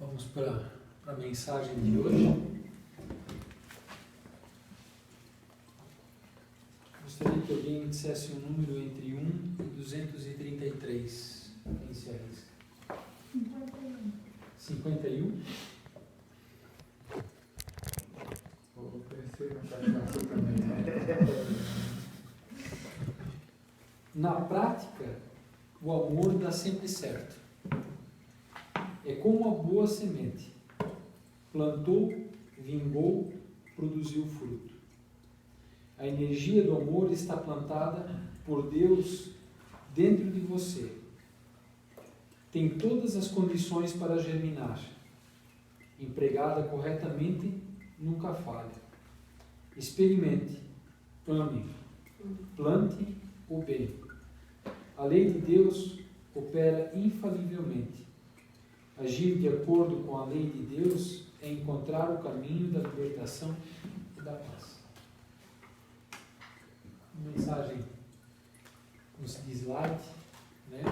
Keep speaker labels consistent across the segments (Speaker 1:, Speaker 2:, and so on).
Speaker 1: Vamos para a mensagem de hoje. Gostaria que alguém dissesse um número entre 1 e 233. Quem se arrisca?
Speaker 2: 51.
Speaker 1: 51?
Speaker 3: Eu pensei no cachaça também.
Speaker 1: Na prática, o amor dá sempre certo. É como uma boa semente. Plantou, vingou, produziu fruto. A energia do amor está plantada por Deus dentro de você. Tem todas as condições para germinar. Empregada corretamente, nunca falha. Experimente, ame, plante o bem. A lei de Deus opera infalivelmente. Agir de acordo com a lei de Deus é encontrar o caminho da libertação e da paz. Uma mensagem, como se diz, light, né?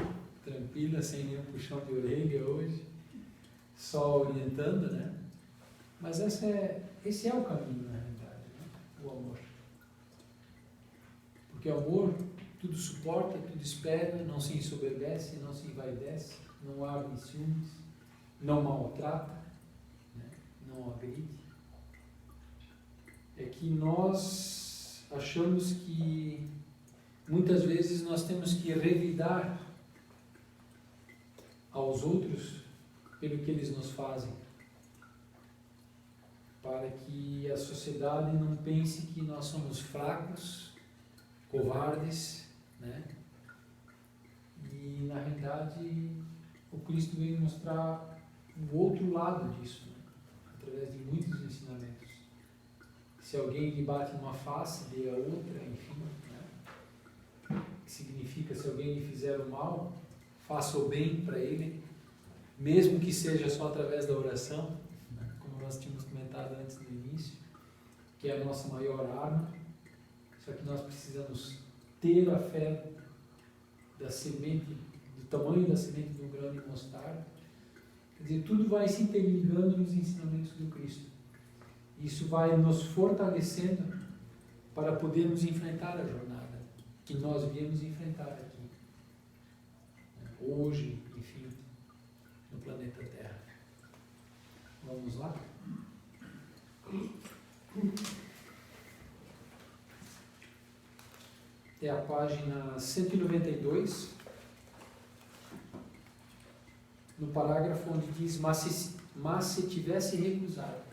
Speaker 1: Tranquila, sem nenhum puxão de orelha hoje, só orientando, né? Mas esse é o caminho, na realidade, né? O amor. Porque o amor tudo suporta, tudo espera, não se ensoberbece, não se envaidece, não arde ciúmes, não maltrata, né? Não agride. É que nós achamos que muitas vezes nós temos que revidar aos outros pelo que eles nos fazem, para que a sociedade não pense que nós somos fracos, covardes, né? E na realidade o Cristo veio mostrar o outro lado disso, né? Através de muitos ensinamentos. Se alguém lhe bate numa face, dê a outra, enfim, né? Que significa, se alguém lhe fizer o mal, faça o bem para ele, mesmo que seja só através da oração, né? Como nós tínhamos comentado antes no início, que é a nossa maior arma. Só que nós precisamos ter a fé da semente, do tamanho da semente de um grão de mostarda. Quer dizer, tudo vai se interligando nos ensinamentos do Cristo. Isso vai nos fortalecendo para podermos enfrentar a jornada que nós viemos enfrentar aqui, hoje, enfim, no planeta Terra. Vamos lá? É a página 192, no parágrafo onde diz, mas se tivesse recusado.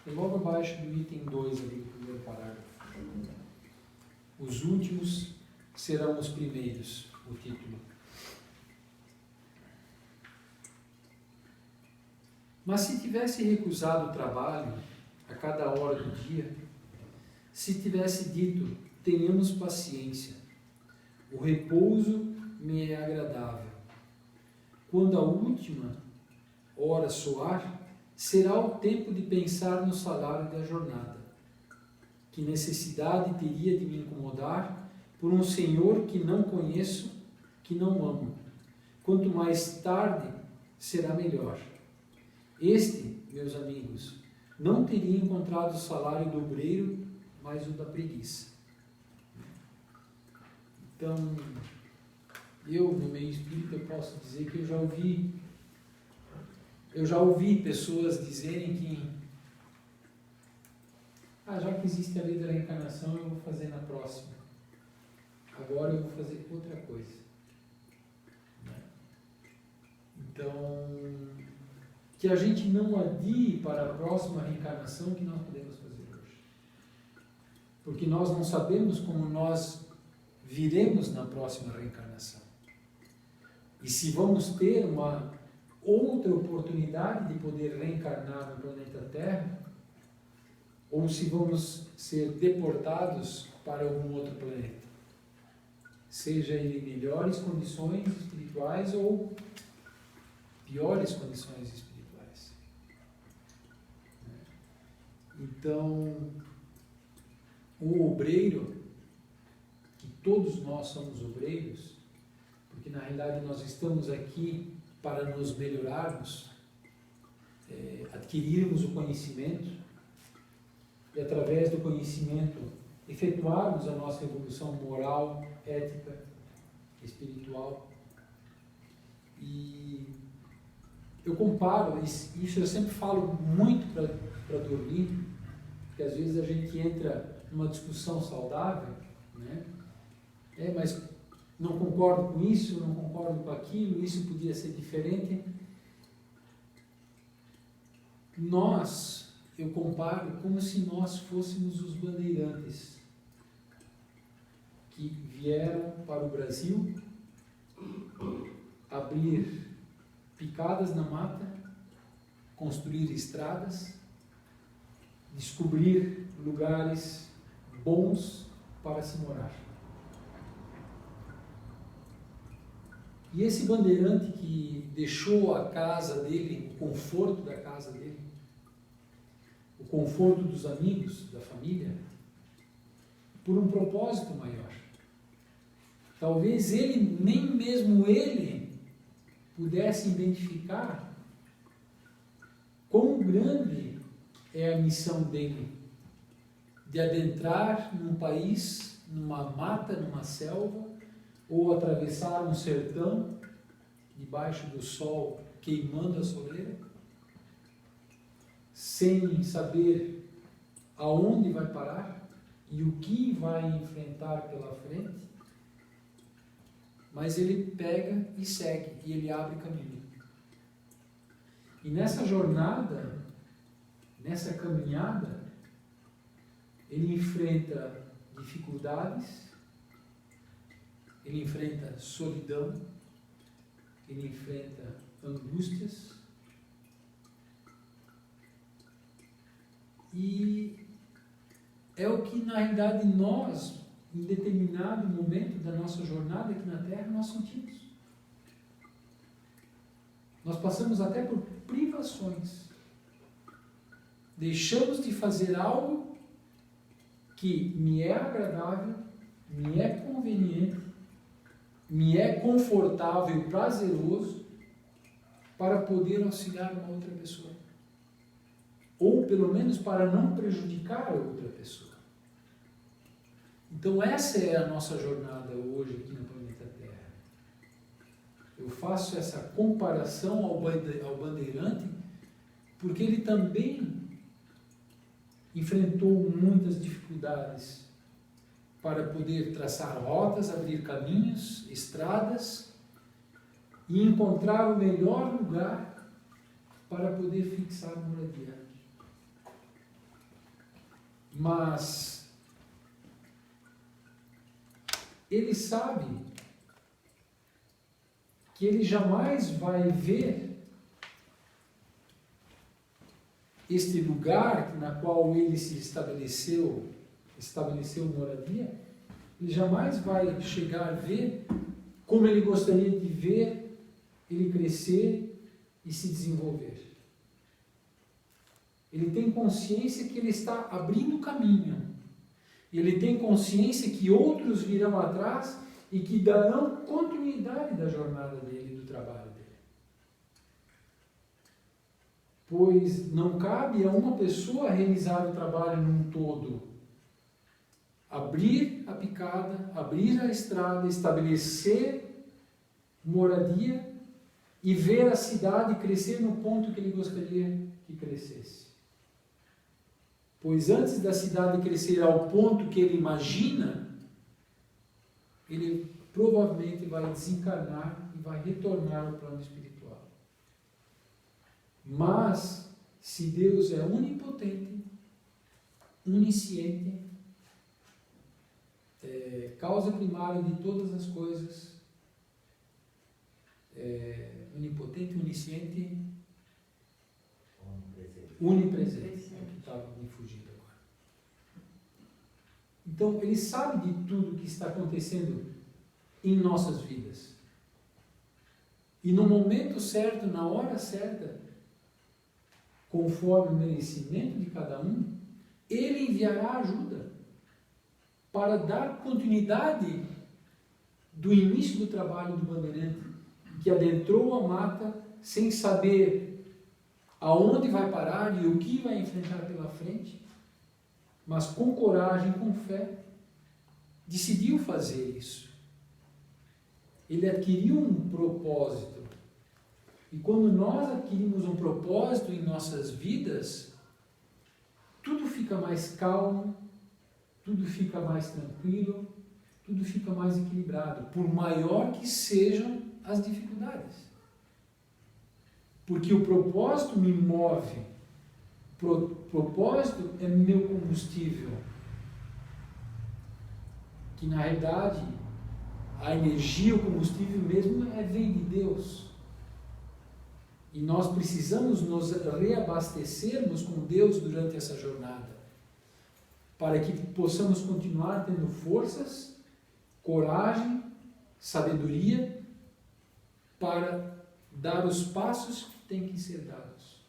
Speaker 1: E logo abaixo do item 2 ali, do primeiro parágrafo. Os últimos serão os primeiros, o título. Mas se tivesse recusado o trabalho a cada hora do dia, se tivesse dito, tenhamos paciência, o repouso me é agradável. Quando a última hora soar, será o tempo de pensar no salário da jornada. Que necessidade teria de me incomodar por um senhor que não conheço, que não amo? Quanto mais tarde, será melhor. Este, meus amigos, não teria encontrado o salário do obreiro, mas o da preguiça. Então, eu, no meio espírita, eu posso dizer que eu já ouvi pessoas dizerem que já que existe a lei da reencarnação, eu vou fazer na próxima. Agora eu vou fazer outra coisa. Então, que a gente não adie para a próxima reencarnação que nós podemos fazer hoje. Porque nós não sabemos como nós viremos na próxima reencarnação. E se vamos ter uma outra oportunidade de poder reencarnar no planeta Terra, ou se vamos ser deportados para algum outro planeta. Seja ele em melhores condições espirituais ou piores condições espirituais. Então, o obreiro, que todos nós somos obreiros, porque na realidade nós estamos aqui para nos melhorarmos, adquirirmos o conhecimento e através do conhecimento efetuarmos a nossa evolução moral, ética, espiritual. E eu comparo, isso eu sempre falo muito para dormir, porque às vezes a gente entra numa discussão saudável, né? Mas não concordo com isso, não concordo com aquilo, isso podia ser diferente. Eu comparo como se nós fôssemos os bandeirantes que vieram para o Brasil abrir picadas na mata, construir estradas, descobrir lugares bons para se morar. E esse bandeirante que deixou a casa dele, o conforto da casa dele, o conforto dos amigos, da família, por um propósito maior. Talvez nem mesmo ele pudesse identificar quão grande é a missão dele de adentrar num país, numa mata, numa selva, ou atravessar um sertão debaixo do sol queimando a soleira, sem saber aonde vai parar e o que vai enfrentar pela frente, mas ele pega e segue, e ele abre caminho. E nessa jornada, nessa caminhada, ele enfrenta dificuldades, ele enfrenta solidão, ele enfrenta angústias, e é o que na realidade nós, em determinado momento da nossa jornada aqui na Terra, nós sentimos. Nós passamos até por privações. Deixamos de fazer algo que me é agradável, me é conveniente, me é confortável e prazeroso para poder auxiliar uma outra pessoa. Ou pelo menos para não prejudicar a outra pessoa. Então essa é a nossa jornada hoje aqui no planeta Terra. Eu faço essa comparação ao bandeirante porque ele também enfrentou muitas dificuldades para poder traçar rotas, abrir caminhos, estradas e encontrar o melhor lugar para poder fixar moradia. Mas ele sabe que ele jamais vai ver este lugar na qual ele se estabeleceu moradia, ele jamais vai chegar a ver como ele gostaria de ver ele crescer e se desenvolver. Ele tem consciência que ele está abrindo caminho. Ele tem consciência que outros virão atrás e que darão continuidade da jornada dele, do trabalho dele. Pois não cabe a uma pessoa realizar o trabalho num todo. Abrir a picada, abrir a estrada, estabelecer moradia e ver a cidade crescer no ponto que ele gostaria que crescesse. Pois antes da cidade crescer ao ponto que ele imagina, ele provavelmente vai desencarnar e vai retornar ao plano espiritual. Mas, se Deus é onipotente, onisciente, causa primária de todas as coisas, onipotente, onisciente, onipresente. Estava me fugindo agora. Então, ele sabe de tudo que está acontecendo em nossas vidas. E no momento certo, na hora certa, conforme o merecimento de cada um, ele enviará ajuda. para dar continuidade do início do trabalho do bandeirante, que adentrou a mata sem saber aonde vai parar e o que vai enfrentar pela frente, mas com coragem, com fé, decidiu fazer isso. Ele adquiriu um propósito. E quando nós adquirimos um propósito em nossas vidas, tudo fica mais calmo, tudo fica mais tranquilo, tudo fica mais equilibrado, por maior que sejam as dificuldades. Porque o propósito me move, o propósito é meu combustível. Que na realidade a energia, o combustível mesmo vem de Deus. E nós precisamos nos reabastecermos com Deus durante essa jornada, para que possamos continuar tendo forças, coragem, sabedoria, para dar os passos que têm que ser dados.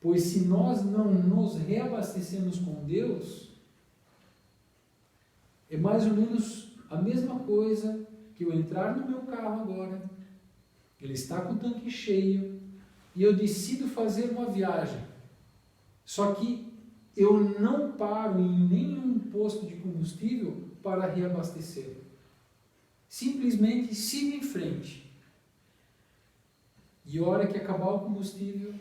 Speaker 1: Pois se nós não nos reabastecemos com Deus, é mais ou menos a mesma coisa que eu entrar no meu carro agora, ele está com o tanque cheio, e eu decido fazer uma viagem. Só que eu não paro em nenhum posto de combustível para reabastecer. Simplesmente sigo em frente. E a hora que acabar o combustível,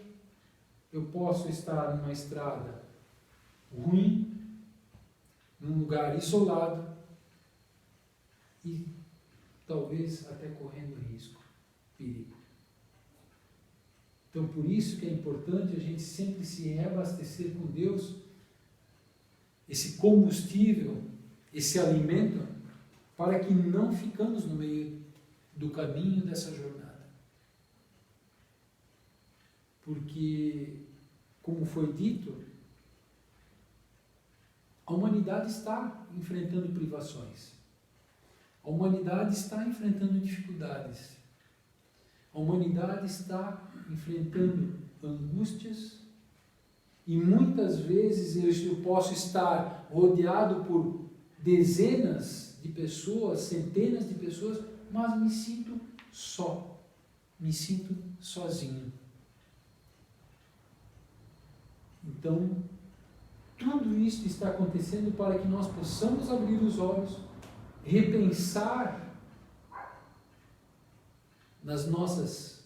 Speaker 1: eu posso estar numa estrada ruim, num lugar isolado e talvez até correndo risco, perigo. Então, por isso que é importante a gente sempre se reabastecer com Deus, esse combustível, esse alimento, para que não ficamos no meio do caminho dessa jornada. Porque, como foi dito, a humanidade está enfrentando privações. A humanidade está enfrentando dificuldades. A humanidade está enfrentando angústias e muitas vezes eu posso estar rodeado por dezenas de pessoas, centenas de pessoas, mas me sinto só, me sinto sozinho. Então, tudo isso está acontecendo para que nós possamos abrir os olhos, repensar nossas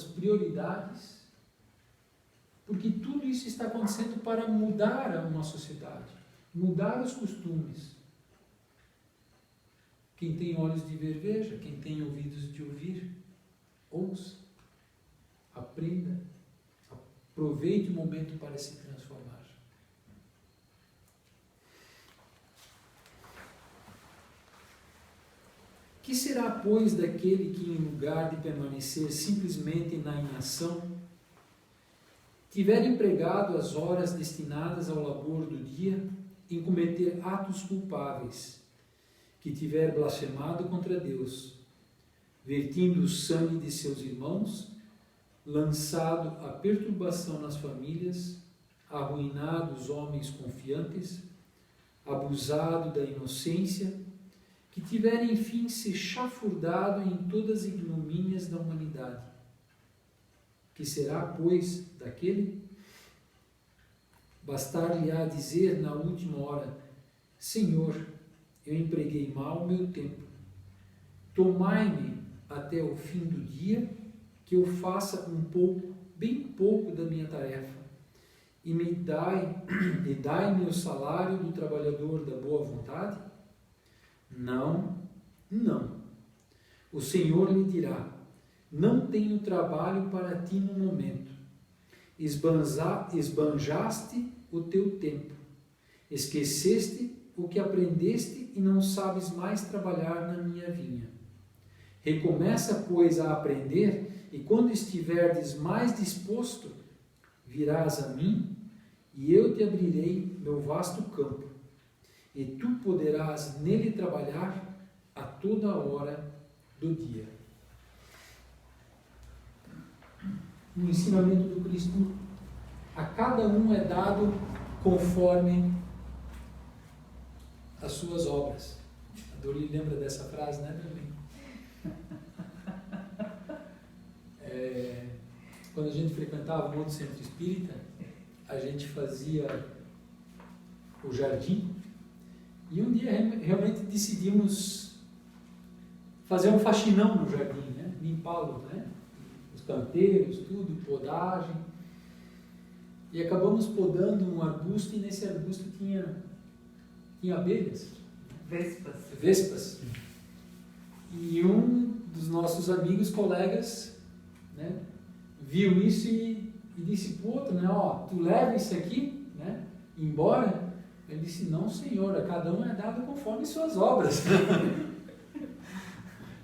Speaker 1: prioridades, porque tudo isso está acontecendo para mudar uma sociedade, mudar os costumes. Quem tem olhos de ver, veja, quem tem ouvidos de ouvir, ouça, aprenda, aproveite o momento para se transformar. Que será, pois, daquele que, em lugar de permanecer simplesmente na inação, tiver empregado as horas destinadas ao labor do dia em cometer atos culpáveis, que tiver blasfemado contra Deus, vertindo o sangue de seus irmãos, lançado a perturbação nas famílias, arruinado os homens confiantes, abusado da inocência, que tiver, enfim, se chafurdado em todas as ignomínias da humanidade. Que será, pois, daquele? Bastar-lhe-á dizer na última hora: Senhor, eu empreguei mal o meu tempo. Tomai-me até o fim do dia, que eu faça bem pouco da minha tarefa, e dai-me o salário do trabalhador da boa vontade? Não, não. O Senhor lhe dirá: não tenho trabalho para ti no momento. Esbanjaste o teu tempo. Esqueceste o que aprendeste e não sabes mais trabalhar na minha vinha. Recomeça, pois, a aprender, e quando estiverdes mais disposto, virás a mim, e eu te abrirei meu vasto campo, e tu poderás nele trabalhar a toda hora do dia. No ensinamento do Cristo, a cada um é dado conforme as suas obras. A Dori lembra dessa frase, né, Dori? Quando a gente frequentava o Monte Centro Espírita, a gente fazia o jardim e um dia realmente decidimos fazer um faxinão no jardim, né? Limpá-lo, né? Os canteiros, tudo, podagem. E acabamos podando um arbusto e nesse arbusto tinha abelhas. Vespas. E um dos nossos amigos, colegas, né, viu isso e disse para o outro, né, ó, tu leva isso aqui, né, embora? Ele disse, não, senhor, a cada um é dado conforme suas obras.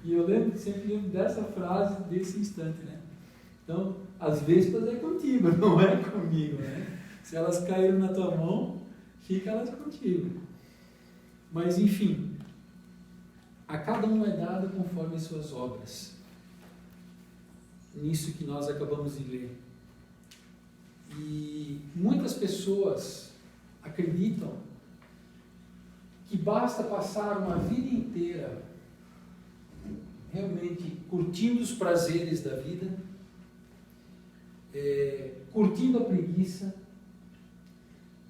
Speaker 1: E eu sempre lembro dessa frase, desse instante, né? Então, as vespas é contigo, não é comigo, né? Se elas caíram na tua mão, fica elas contigo. Mas, enfim, a cada um é dado conforme suas obras. Nisso que nós acabamos de ler. E muitas pessoas acreditam que basta passar uma vida inteira realmente curtindo os prazeres da vida, curtindo a preguiça,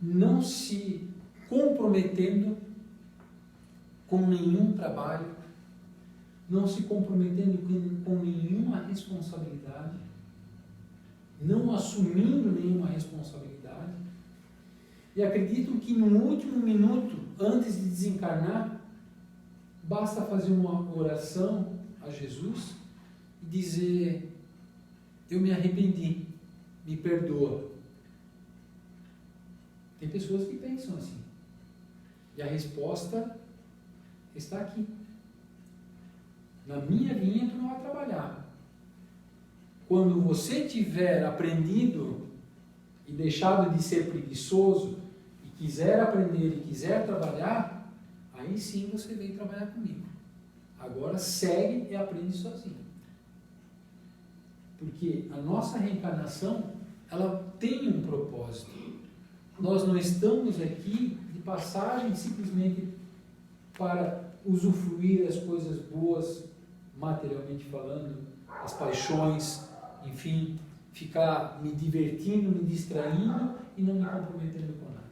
Speaker 1: não se comprometendo com nenhum trabalho, não se comprometendo com nenhuma responsabilidade, não assumindo nenhuma responsabilidade, e acreditam que no último minuto, antes de desencarnar, basta fazer uma oração a Jesus e dizer, eu me arrependi, me perdoa. Tem pessoas que pensam assim. E a resposta está aqui. Na minha vinha tu não vai trabalhar. Quando você tiver aprendido e deixado de ser preguiçoso e quiser aprender e quiser trabalhar, aí sim você vem trabalhar comigo. Agora segue e aprende sozinho. Porque a nossa reencarnação, ela tem um propósito. Nós não estamos aqui de passagem simplesmente para usufruir as coisas boas, materialmente falando, as paixões, enfim, ficar me divertindo, me distraindo e não me comprometendo com nada.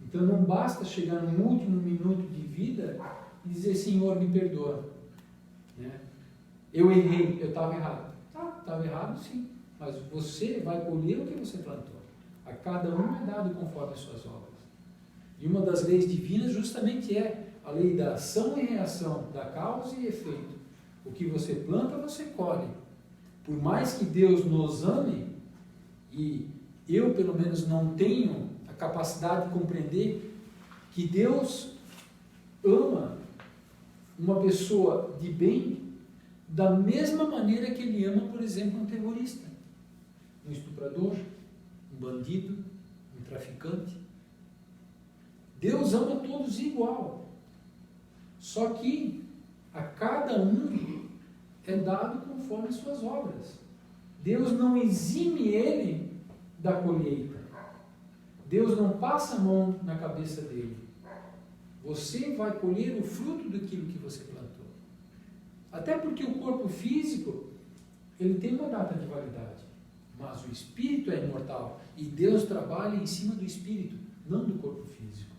Speaker 1: Então não basta chegar no último minuto de vida e dizer, Senhor, me perdoa. Né? Eu errei, eu estava errado. Estava errado sim, mas você vai colher o que você plantou. A cada um é dado conforme as suas obras. E uma das leis divinas justamente é a lei da ação e reação, da causa e efeito. O que você planta, você colhe. Por mais que Deus nos ame, e eu pelo menos não tenho a capacidade de compreender que Deus ama uma pessoa de bem da mesma maneira que Ele ama, por exemplo, um terrorista, um estuprador, um bandido, um traficante. Deus ama todos igual. Só que a cada um é dado conforme as suas obras. Deus não exime ele da colheita. Deus não passa a mão na cabeça dele. Você vai colher o fruto daquilo que você plantou. Até porque o corpo físico, ele tem uma data de validade. Mas o espírito é imortal. E Deus trabalha em cima do espírito, não do corpo físico.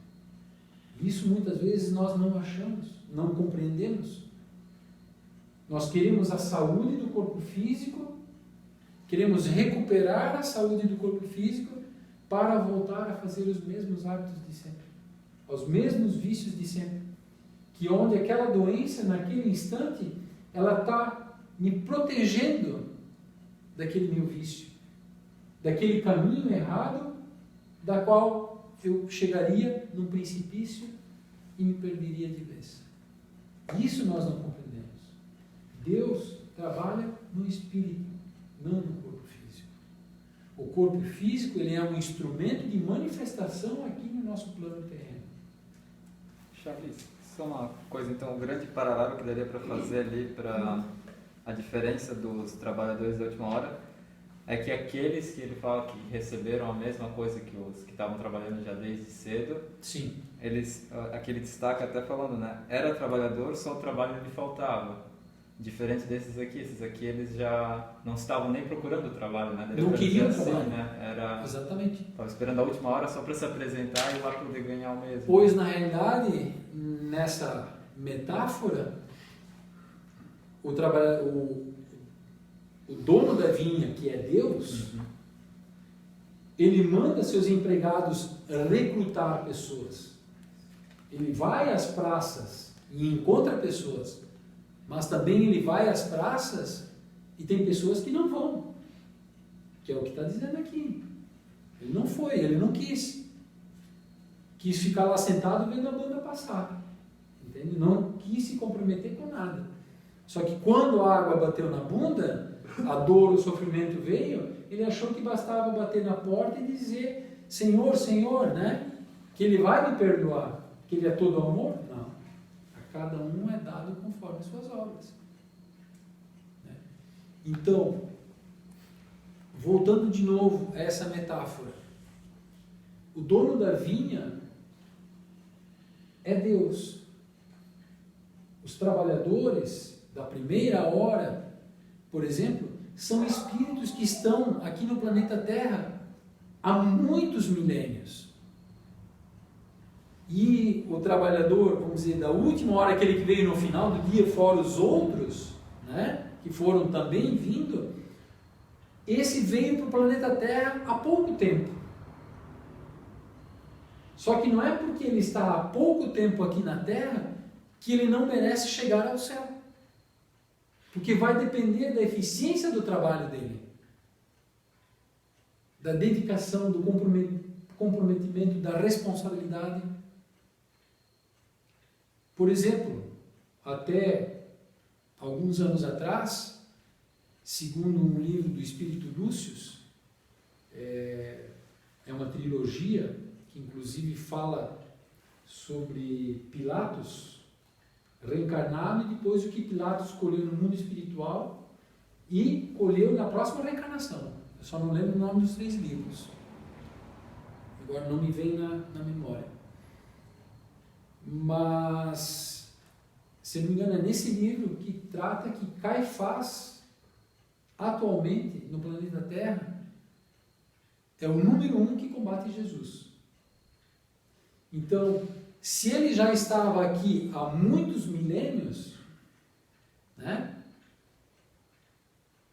Speaker 1: Isso muitas vezes nós não achamos, não compreendemos. Nós queremos a saúde do corpo físico, queremos recuperar a saúde do corpo físico para voltar a fazer os mesmos hábitos de sempre, aos mesmos vícios de sempre. Que onde aquela doença, naquele instante, ela está me protegendo daquele meu vício, daquele caminho errado, da qual eu chegaria num precipício e me perderia de vez. Isso nós não compreendemos. Deus trabalha no espírito, não no corpo físico. O corpo físico, ele é um instrumento de manifestação aqui no nosso plano terreno.
Speaker 4: Charles, só uma coisa, então, um grande paralelo que daria para fazer ali para a diferença dos trabalhadores da última hora é que aqueles que ele fala que receberam a mesma coisa que os que estavam trabalhando já desde cedo,
Speaker 1: Sim.
Speaker 4: eles, aquele destaque até falando, né? Era trabalhador, só o trabalho lhe faltava. Diferente desses aqui, esses aqui eles já não estavam nem procurando trabalho, né?
Speaker 1: Não queriam trabalho.
Speaker 4: Né? Era,
Speaker 1: Exatamente.
Speaker 4: estava esperando a última hora só para se apresentar e lá poder ganhar o mesmo.
Speaker 1: Pois, na realidade, nessa metáfora, o dono da vinha, que é Deus, ele manda seus empregados recrutar pessoas. Ele vai às praças e encontra pessoas. Mas também ele vai às praças e tem pessoas que não vão. Que é o que está dizendo aqui. Ele não foi, ele não quis. Quis ficar lá sentado vendo a banda passar. Entende? Não quis se comprometer com nada. Só que quando a água bateu na bunda, a dor, o sofrimento veio, ele achou que bastava bater na porta e dizer: Senhor, Senhor, né? Que ele vai me perdoar. Que ele é todo amor? Não. Cada um é dado conforme as suas obras. Então, voltando de novo a essa metáfora, o dono da vinha é Deus. Os trabalhadores da primeira hora, por exemplo, são espíritos que estão aqui no planeta Terra há muitos milênios. E o trabalhador, vamos dizer, da última hora, aquele que veio no final do dia, fora os outros, né, que foram também vindo, esse veio para o planeta Terra há pouco tempo. Só que não é porque ele está há pouco tempo aqui na Terra que ele não merece chegar ao céu. Porque vai depender da eficiência do trabalho dele, da dedicação, do comprometimento, da responsabilidade. Por exemplo, até alguns anos atrás, segundo um livro do Espírito Lúcio, é uma trilogia que inclusive fala sobre Pilatos reencarnado e depois o que Pilatos colheu no mundo espiritual e colheu na próxima reencarnação. Eu só não lembro o nome dos 3 livros. Agora não me vem na memória. Mas, se não me engano, é nesse livro que trata que Caifás, atualmente no planeta Terra, é o número 1 que combate Jesus. Então, se ele já estava aqui há muitos milênios, né,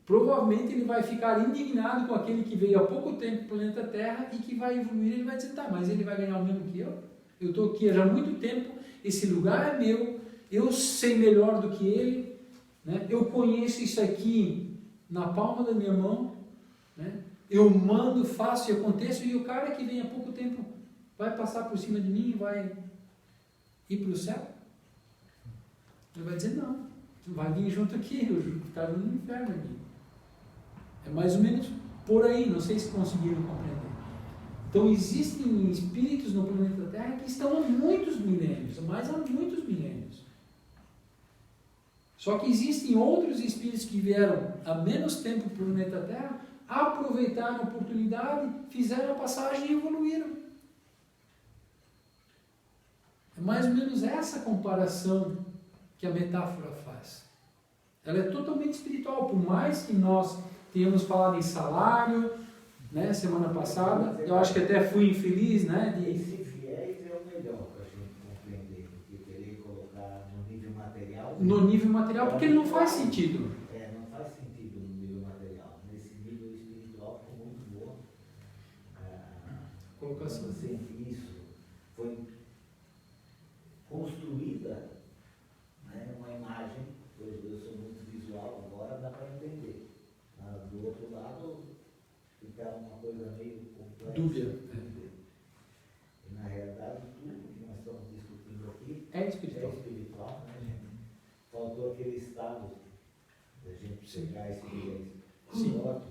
Speaker 1: provavelmente ele vai ficar indignado com aquele que veio há pouco tempo no planeta Terra e que vai evoluir. Ele vai dizer: tá, mas ele vai ganhar o mesmo que eu? Eu estou aqui há muito tempo, esse lugar é meu, eu sei melhor do que ele, né? Eu conheço isso aqui na palma da minha mão, né? Eu mando, faço e aconteço, e o cara que vem há pouco tempo vai passar por cima de mim e vai ir para o céu? Ele vai dizer: não, vai vir junto aqui, eu vou ficar no inferno aqui. É mais ou menos por aí, não sei se conseguiram compreender. Então existem espíritos no planeta Terra que estão há muitos milênios, mas há muitos milênios. Só que existem outros espíritos que vieram há menos tempo para o planeta Terra, aproveitaram a oportunidade, fizeram a passagem e evoluíram. É mais ou menos essa comparação que a metáfora faz. Ela é totalmente espiritual, por mais que nós tenhamos falado em salário, né, semana passada, eu acho que até fui infeliz, né?
Speaker 5: Esse viés é o melhor para a gente compreender, porque querer colocar no nível material.
Speaker 1: No nível material, porque ele não faz sentido.
Speaker 5: Não faz sentido no nível material. Nesse nível espiritual ficou muito boa.
Speaker 1: Colocação.
Speaker 5: Isso foi construída, né, uma imagem, pois eu sou muito visual agora, dá para entender. Do outro lado, fica uma coisa meio complexa.
Speaker 1: Dúvida.
Speaker 5: E na realidade, tudo que nós estamos discutindo aqui
Speaker 1: É espiritual.
Speaker 5: é espiritual, né, gente? Faltou aquele estado da gente chegar a esse viés.
Speaker 1: Sim.
Speaker 5: Ótimo.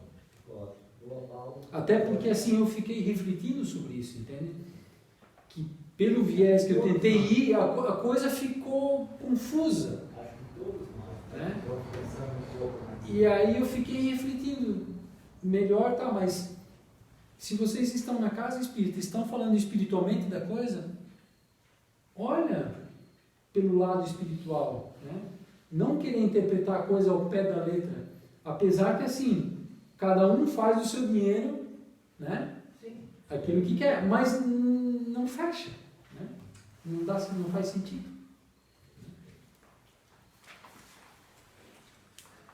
Speaker 5: Global.
Speaker 1: Até porque assim eu fiquei refletindo sobre isso, entende? Que pelo viés que eu tentei ir, a coisa ficou confusa.
Speaker 5: Acho que todos nós
Speaker 1: É?
Speaker 5: estamos pensando um pouco naquilo.
Speaker 1: E aí eu fiquei refletindo. melhor, tá, mas se vocês estão na casa espírita, estão falando espiritualmente da coisa, olha pelo lado espiritual, né? Não querer interpretar a coisa ao pé da letra, apesar que assim, cada um faz o seu dinheiro, né?
Speaker 5: Sim.
Speaker 1: Aquilo que quer, mas não fecha, né? Não faz sentido.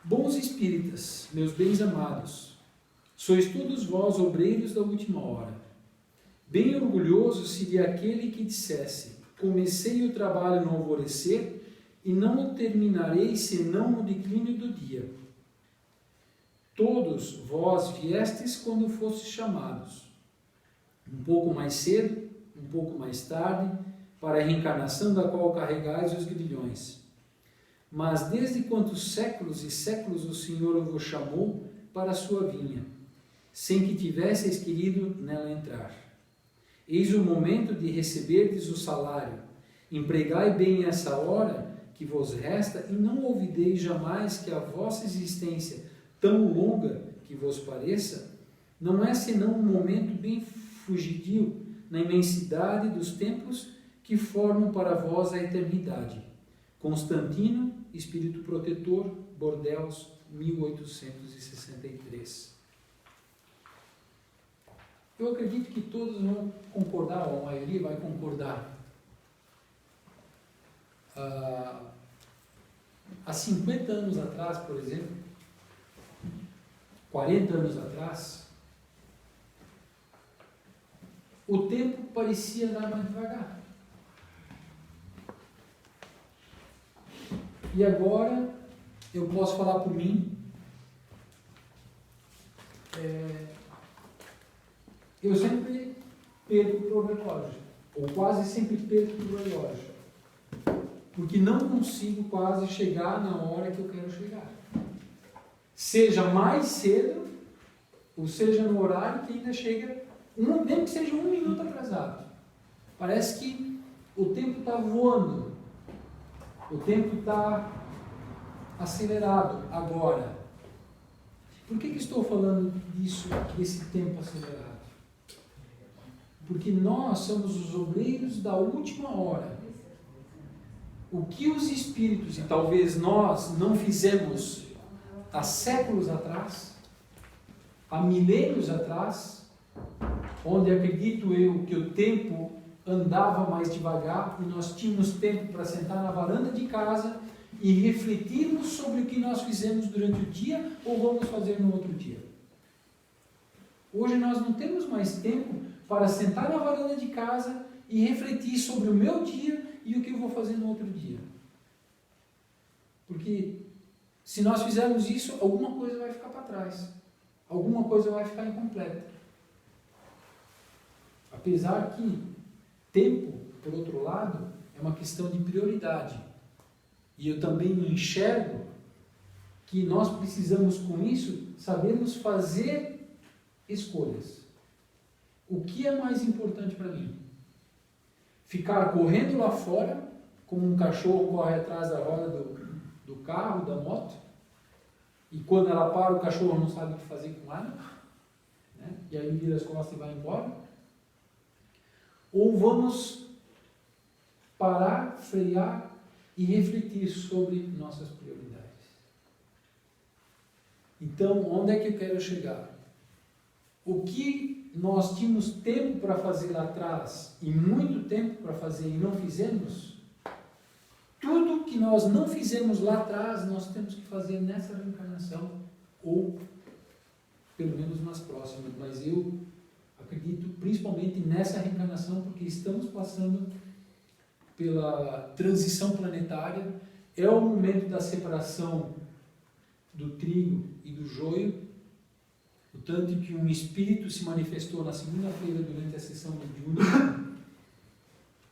Speaker 1: Bons espíritas, meus bens amados, sois todos vós obreiros da última hora. Bem orgulhoso seria aquele que dissesse: comecei o trabalho no alvorecer e não o terminarei senão no declínio do dia. Todos vós viestes quando fostes chamados, um pouco mais cedo, um pouco mais tarde, para a reencarnação da qual carregais os grilhões. Mas desde quantos séculos e séculos o Senhor vos chamou para a sua vinha, sem que tivesseis querido nela entrar. Eis o momento de receberdes o salário. Empregai bem essa hora que vos resta e não olvideis jamais que a vossa existência, tão longa que vos pareça, não é senão um momento bem fugidio na imensidade dos tempos que formam para vós a eternidade. Constantino, Espírito Protetor, Bordeaux, 1863. Eu acredito que todos vão concordar, ou a maioria vai concordar. Há 50 anos atrás, por exemplo, 40 anos atrás, o tempo parecia andar mais devagar. E agora, eu posso falar por mim, eu sempre perco para o relógio, ou quase sempre perco para o relógio, porque não consigo quase chegar na hora que eu quero chegar. Seja mais cedo, ou seja no horário que ainda chega, mesmo que seja 1 minuto atrasado. Parece que o tempo está voando, o tempo está acelerado agora. Por que estou falando disso, desse tempo acelerado? Porque nós somos os obreiros da última hora. O que os espíritos, e talvez nós, não fizemos há séculos atrás, há milênios atrás, onde acredito eu que o tempo andava mais devagar e nós tínhamos tempo para sentar na varanda de casa e refletirmos sobre o que nós fizemos durante o dia ou vamos fazer no outro dia. Hoje nós não temos mais tempo para sentar na varanda de casa e refletir sobre o meu dia e o que eu vou fazer no outro dia. Porque se nós fizermos isso, alguma coisa vai ficar para trás. Alguma coisa vai ficar incompleta. Apesar que tempo, por outro lado, é uma questão de prioridade. E eu também enxergo que nós precisamos, com isso, sabermos fazer escolhas. O que é mais importante para mim? Ficar correndo lá fora, como um cachorro corre atrás da roda do carro, da moto, e quando ela para, o cachorro não sabe o que fazer com ela, né? E aí vira as costas e vai embora? Ou vamos parar, frear e refletir sobre nossas prioridades? Então, onde é que eu quero chegar? O que nós tínhamos tempo para fazer lá atrás e muito tempo para fazer e não fizemos, tudo que nós não fizemos lá atrás, nós temos que fazer nessa reencarnação, ou pelo menos nas próximas, mas eu acredito principalmente nessa reencarnação, porque estamos passando pela transição planetária, é o momento da separação do trigo e do joio, o tanto que um espírito se manifestou na segunda-feira durante a sessão mediúnica,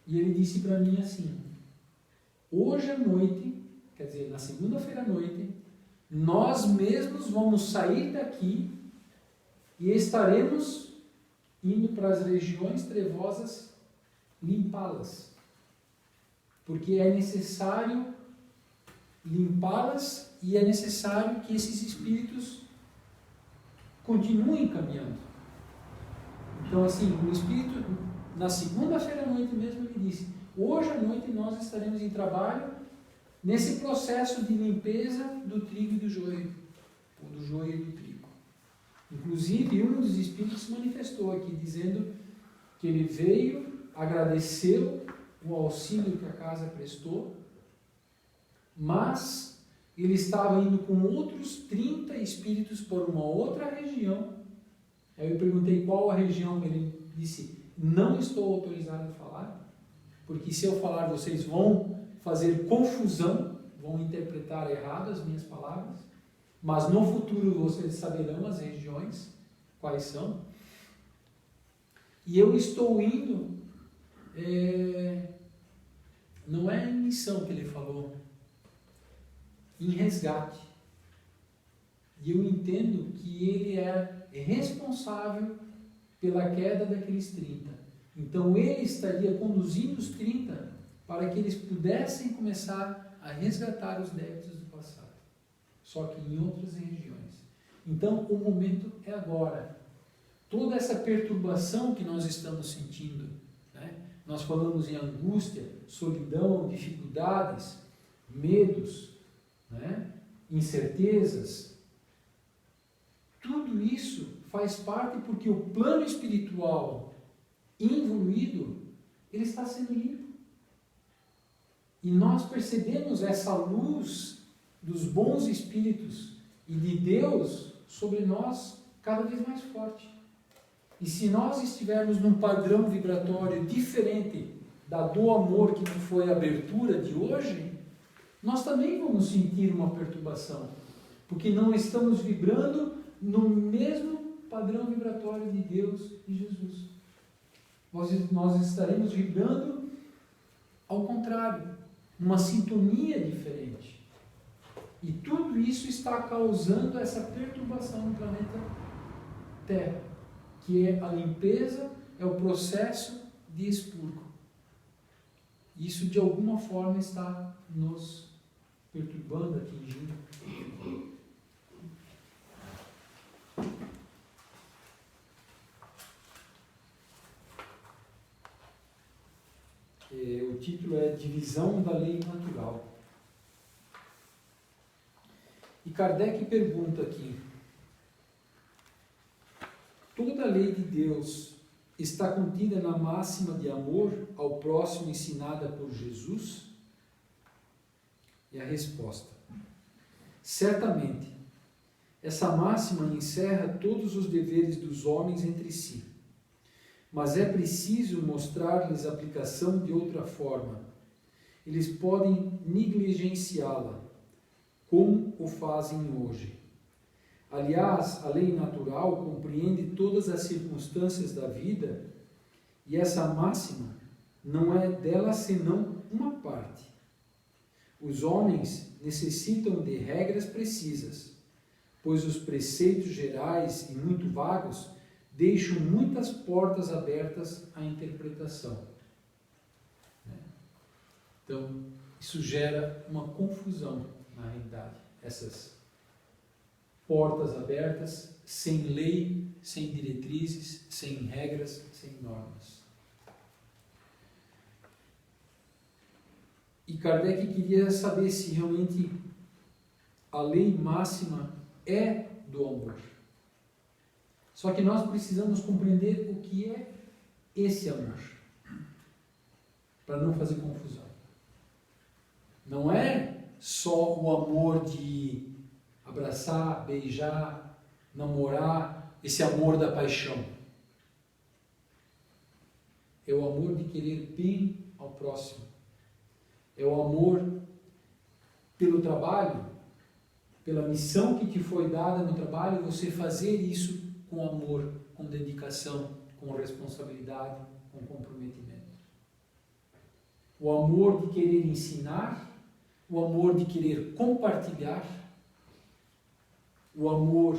Speaker 1: e ele disse para mim assim: hoje à noite, quer dizer, na segunda-feira à noite, nós mesmos vamos sair daqui e estaremos indo para as regiões trevosas limpá-las. Porque é necessário limpá-las e é necessário que esses espíritos continuem caminhando. Então, assim, o Espírito, na segunda-feira à noite mesmo, ele disse: hoje à noite nós estaremos em trabalho nesse processo de limpeza do trigo e do joio, ou do joio e do trigo. Inclusive, um dos Espíritos se manifestou aqui, dizendo que ele veio, agradeceu o auxílio que a casa prestou, mas ele estava indo com outros 30 espíritos por uma outra região. Aí eu perguntei qual a região, ele disse: não estou autorizado a falar, porque se eu falar vocês vão fazer confusão, vão interpretar errado as minhas palavras, mas no futuro vocês saberão as regiões, quais são. E eu estou indo, não é em missão que ele falou, em resgate. E eu entendo que ele é responsável pela queda daqueles 30. Então ele estaria conduzindo os 30 para que eles pudessem começar a resgatar os débitos do passado, só que em outras regiões. Então o momento é agora. Toda essa perturbação que nós estamos sentindo, né? Nós falamos em angústia, solidão, dificuldades, medos, né? Incertezas. Tudo isso faz parte porque o plano espiritual involuído, ele está sendo limpo. E nós percebemos essa luz dos bons espíritos e de Deus sobre nós cada vez mais forte. E se nós estivermos num padrão vibratório diferente do amor que não foi a abertura de hoje, nós também vamos sentir uma perturbação, porque não estamos vibrando no mesmo padrão vibratório de Deus e Jesus. Nós estaremos vibrando ao contrário, uma sintonia diferente. E tudo isso está causando essa perturbação no planeta Terra, que é a limpeza, é o processo de expurgo. Isso de alguma forma está nos perturbando, atingindo. O título é Divisão da Lei Natural. E Kardec pergunta aqui: toda a lei de Deus está contida na máxima de amor ao próximo ensinada por Jesus? E a resposta: certamente, essa máxima encerra todos os deveres dos homens entre si, mas é preciso mostrar-lhes a aplicação de outra forma. Eles podem negligenciá-la, como o fazem hoje. Aliás, a lei natural compreende todas as circunstâncias da vida, e essa máxima não é dela senão uma parte. Os homens necessitam de regras precisas, pois os preceitos gerais e muito vagos deixam muitas portas abertas à interpretação. Então, isso gera uma confusão na realidade. Essas portas abertas, sem lei, sem diretrizes, sem regras, sem normas. E Kardec queria saber se realmente a lei máxima é do amor. Só que nós precisamos compreender o que é esse amor, para não fazer confusão. Não é só o amor de abraçar, beijar, namorar, esse amor da paixão. É o amor de querer bem ao próximo. É o amor pelo trabalho, pela missão que te foi dada no trabalho, você fazer isso com amor, com dedicação, com responsabilidade, com comprometimento. O amor de querer ensinar, o amor de querer compartilhar, o amor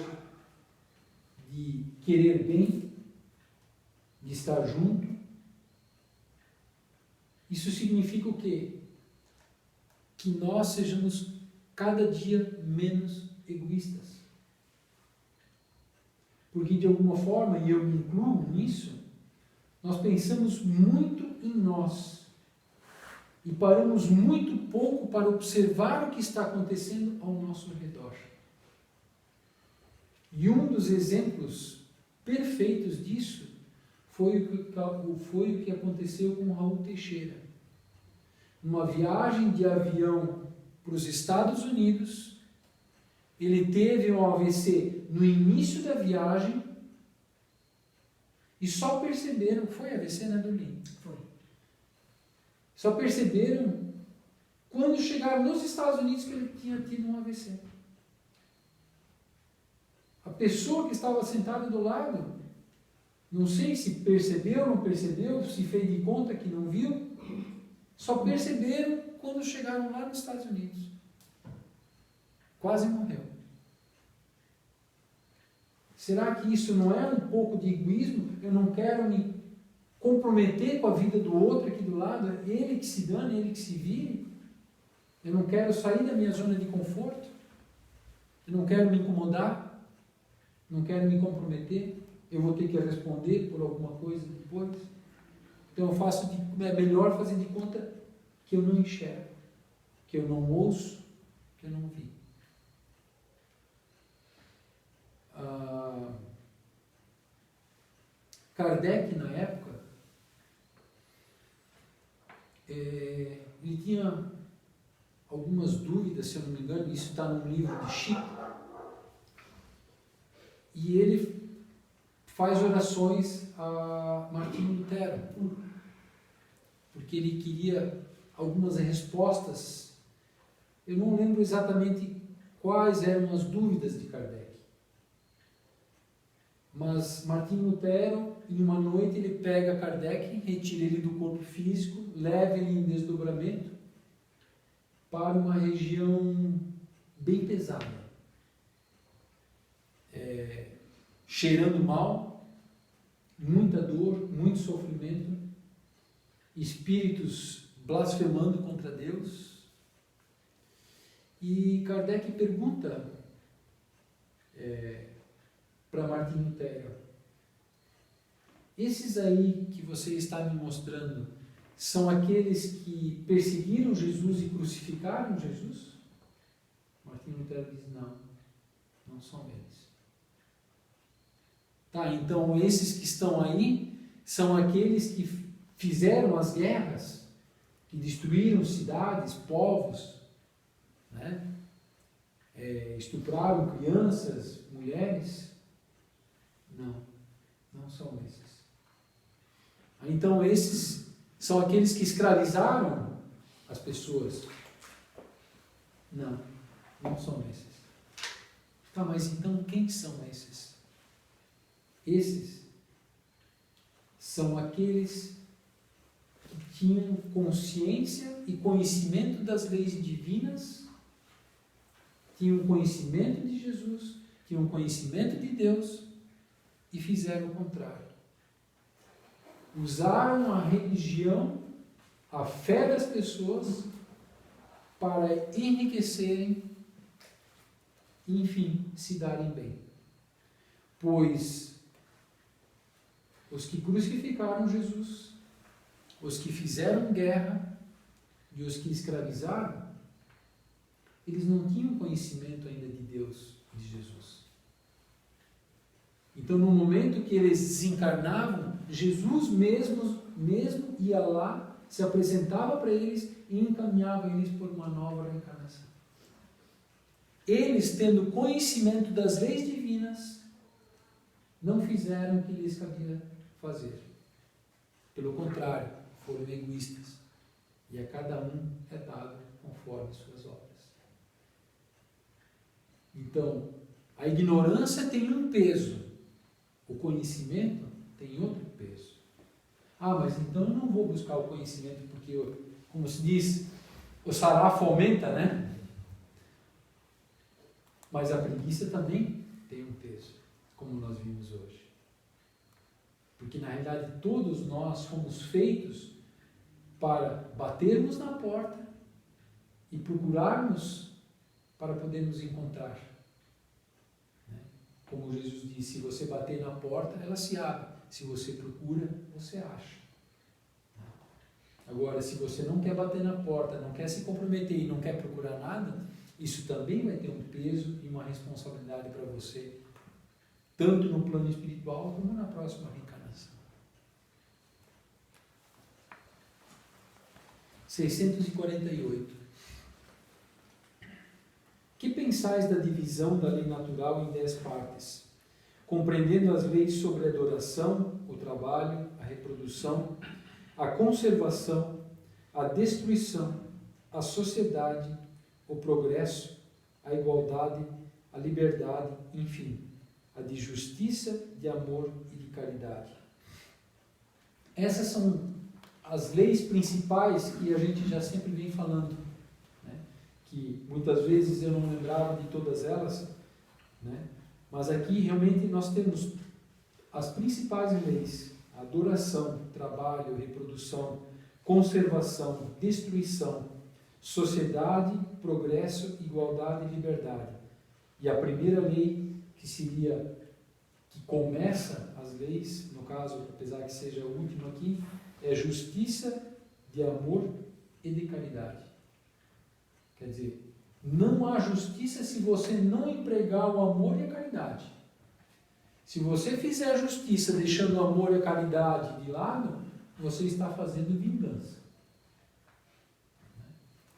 Speaker 1: de querer bem, de estar junto. Isso significa o quê? Que nós sejamos cada dia menos egoístas. Porque de alguma forma, e eu me incluo nisso, nós pensamos muito em nós e paramos muito pouco para observar o que está acontecendo ao nosso redor. E um dos exemplos perfeitos disso foi o que aconteceu com Raul Teixeira. Numa viagem de avião para os Estados Unidos, ele teve um AVC no início da viagem e só perceberam, foi AVC, né, Dorlinho?
Speaker 2: Foi.
Speaker 1: Só perceberam quando chegaram nos Estados Unidos que ele tinha tido um AVC. A pessoa que estava sentada do lado, não sei se percebeu, não percebeu, se fez de conta que não viu, só perceberam quando chegaram lá nos Estados Unidos. Quase morreu. Será que isso não é um pouco de egoísmo? Eu não quero me comprometer com a vida do outro aqui do lado, é ele que se dane, ele que se vire. Eu não quero sair da minha zona de conforto. Eu não quero me incomodar. Não quero me comprometer. Eu vou ter que responder por alguma coisa depois. Então é melhor fazer de conta que eu não enxergo, que eu não ouço, que eu não vi. Kardec, na época, ele tinha algumas dúvidas, se eu não me engano, isso está num livro de Chico, e ele faz orações a Martinho Lutero, porque ele queria algumas respostas. Eu não lembro exatamente quais eram as dúvidas de Kardec. Mas Martinho Lutero, em uma noite, ele pega Kardec, retira ele do corpo físico, leva ele em desdobramento para uma região bem pesada. Cheirando mal, muita dor, muito sofrimento, espíritos blasfemando contra Deus. E Kardec pergunta para Martinho Lutero: esses aí que você está me mostrando são aqueles que perseguiram Jesus e crucificaram Jesus? Martinho Lutero diz: não, não são eles. Tá, então esses que estão aí são aqueles que fizeram as guerras, que destruíram cidades, povos, né? Estupraram crianças, mulheres? Não, não são esses. Então esses são aqueles que escravizaram as pessoas? Não, não são esses. Tá, mas então quem são esses? Esses são aqueles que tinham consciência e conhecimento das leis divinas, tinham conhecimento de Jesus, tinham conhecimento de Deus e fizeram o contrário. Usaram a religião, a fé das pessoas para enriquecerem e, enfim, se darem bem. Pois os que crucificaram Jesus, os que fizeram guerra e os que escravizaram, eles não tinham conhecimento ainda de Deus e de Jesus. Então, no momento que eles desencarnavam, Jesus mesmo ia lá, se apresentava para eles e encaminhava eles por uma nova reencarnação. Eles, tendo conhecimento das leis divinas, não fizeram o que lhes cabia fazer. Pelo contrário, foram egoístas. E a cada um é dado conforme suas obras. Então, a ignorância tem um peso. O conhecimento tem outro peso. Ah, mas então eu não vou buscar o conhecimento porque, como se diz, o sará fomenta, né? Mas a preguiça também tem um peso, como nós vimos hoje. Porque, na realidade, todos nós fomos feitos para batermos na porta e procurarmos para podermos encontrar. Né? como Jesus disse, se você bater na porta, ela se abre. Se você procura, você acha. Agora, se você não quer bater na porta, não quer se comprometer e não quer procurar nada, isso também vai ter um peso e uma responsabilidade para você, tanto no plano espiritual como na próxima reencarnação. 648. Que pensais da divisão da lei natural em 10 partes, compreendendo as leis sobre a adoração, o trabalho, a reprodução, a conservação, a destruição, a sociedade, o progresso, a igualdade, a liberdade, enfim, a de justiça, de amor e de caridade. Essas são as leis principais que a gente já sempre vem falando, né? Que muitas vezes eu não lembrava de todas elas, né? Mas aqui realmente nós temos as principais leis: adoração, trabalho, reprodução, conservação, destruição, sociedade, progresso, igualdade e liberdade. E a primeira lei, que começa as leis, no caso, apesar que seja a última aqui, é justiça, de amor e de caridade. Quer dizer, não há justiça se você não empregar o amor e a caridade. Se você fizer a justiça deixando o amor e a caridade de lado, você está fazendo vingança.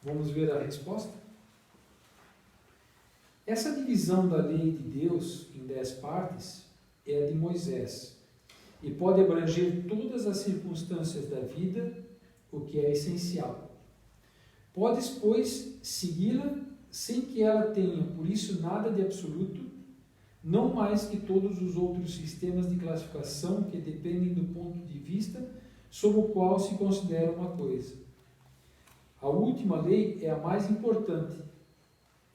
Speaker 1: Vamos ver a resposta? Essa divisão da lei de Deus em 10 partes é a de Moisés e pode abranger todas as circunstâncias da vida, o que é essencial. Podes, pois, segui-la sem que ela tenha, por isso, nada de absoluto, não mais que todos os outros sistemas de classificação que dependem do ponto de vista sob o qual se considera uma coisa. A última lei é a mais importante.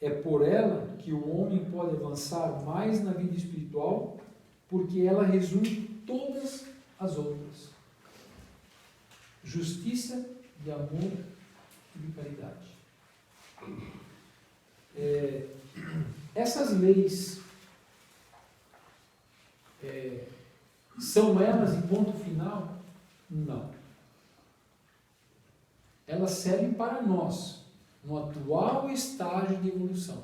Speaker 1: É por ela que o homem pode avançar mais na vida espiritual, porque ela resume todas as outras. Justiça, de amor e de caridade. Essas leis são elas em ponto final? Não. Elas servem para nós, no atual estágio de evolução.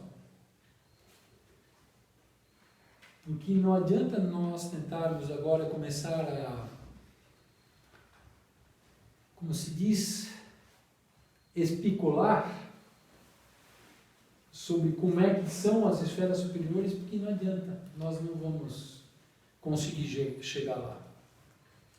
Speaker 1: Porque não adianta nós tentarmos agora começar a, como se diz, especular sobre como é que são as esferas superiores, porque não adianta, nós não vamos conseguir chegar lá.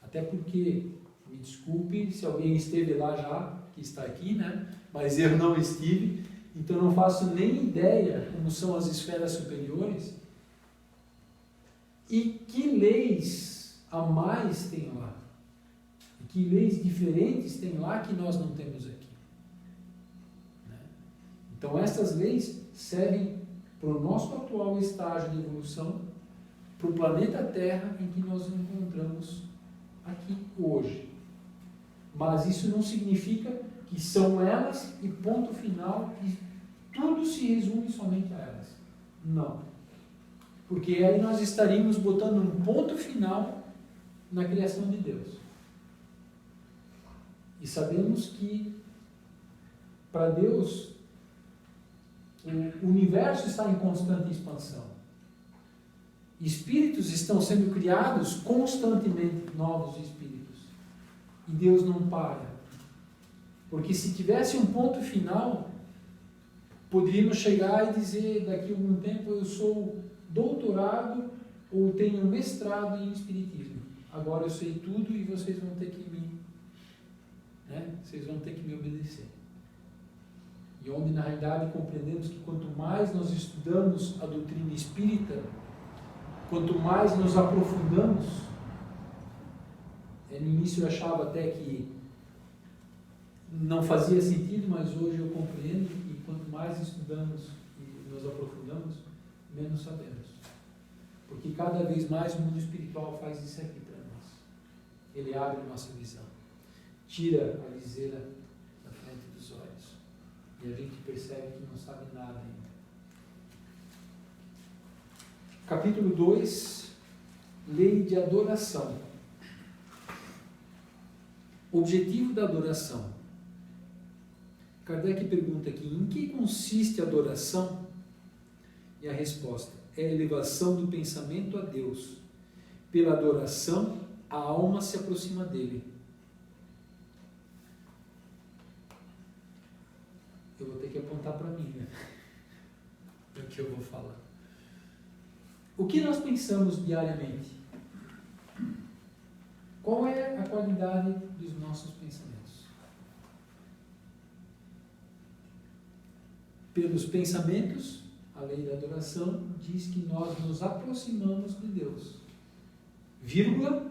Speaker 1: Até porque, me desculpe se alguém esteve lá já, que está aqui, né? Mas eu não estive, então não faço nem ideia como são as esferas superiores e que leis a mais tem lá, e que leis diferentes tem lá que nós não temos aqui. Né? Então essas leis servem para o nosso atual estágio de evolução, para o planeta Terra em que nós nos encontramos aqui hoje. Mas isso não significa que são elas e ponto final, e tudo se resume somente a elas. Não. Porque aí nós estaríamos botando um ponto final na criação de Deus. E sabemos que para Deus o universo está em constante expansão. Espíritos estão sendo criados constantemente, novos espíritos. E Deus não para. Porque se tivesse um ponto final, poderíamos chegar e dizer, daqui a algum tempo eu sou doutorado ou tenho mestrado em Espiritismo. Agora eu sei tudo e vocês vão ter que vocês vão ter que me obedecer. E onde na realidade compreendemos que quanto mais nós estudamos a doutrina espírita, quanto mais nos aprofundamos, no início eu achava até que não fazia sentido, mas hoje eu compreendo que quanto mais estudamos e nos aprofundamos, menos sabemos. Porque cada vez mais o mundo espiritual faz isso aqui para nós. Ele abre nossa visão, tira a liseira da frente dos olhos. E a gente percebe que não sabe nada ainda. capítulo 2, lei de adoração. Objetivo da adoração. Kardec pergunta aqui, em que consiste a adoração? E a resposta é a elevação do pensamento a Deus. Pela adoração, a alma se aproxima dele. Eu vou ter que apontar para mim, né? É o que eu vou falar. O que nós pensamos diariamente? Qual é a qualidade dos nossos pensamentos? Pelos pensamentos, a lei da adoração diz que nós nos aproximamos de Deus, vírgula,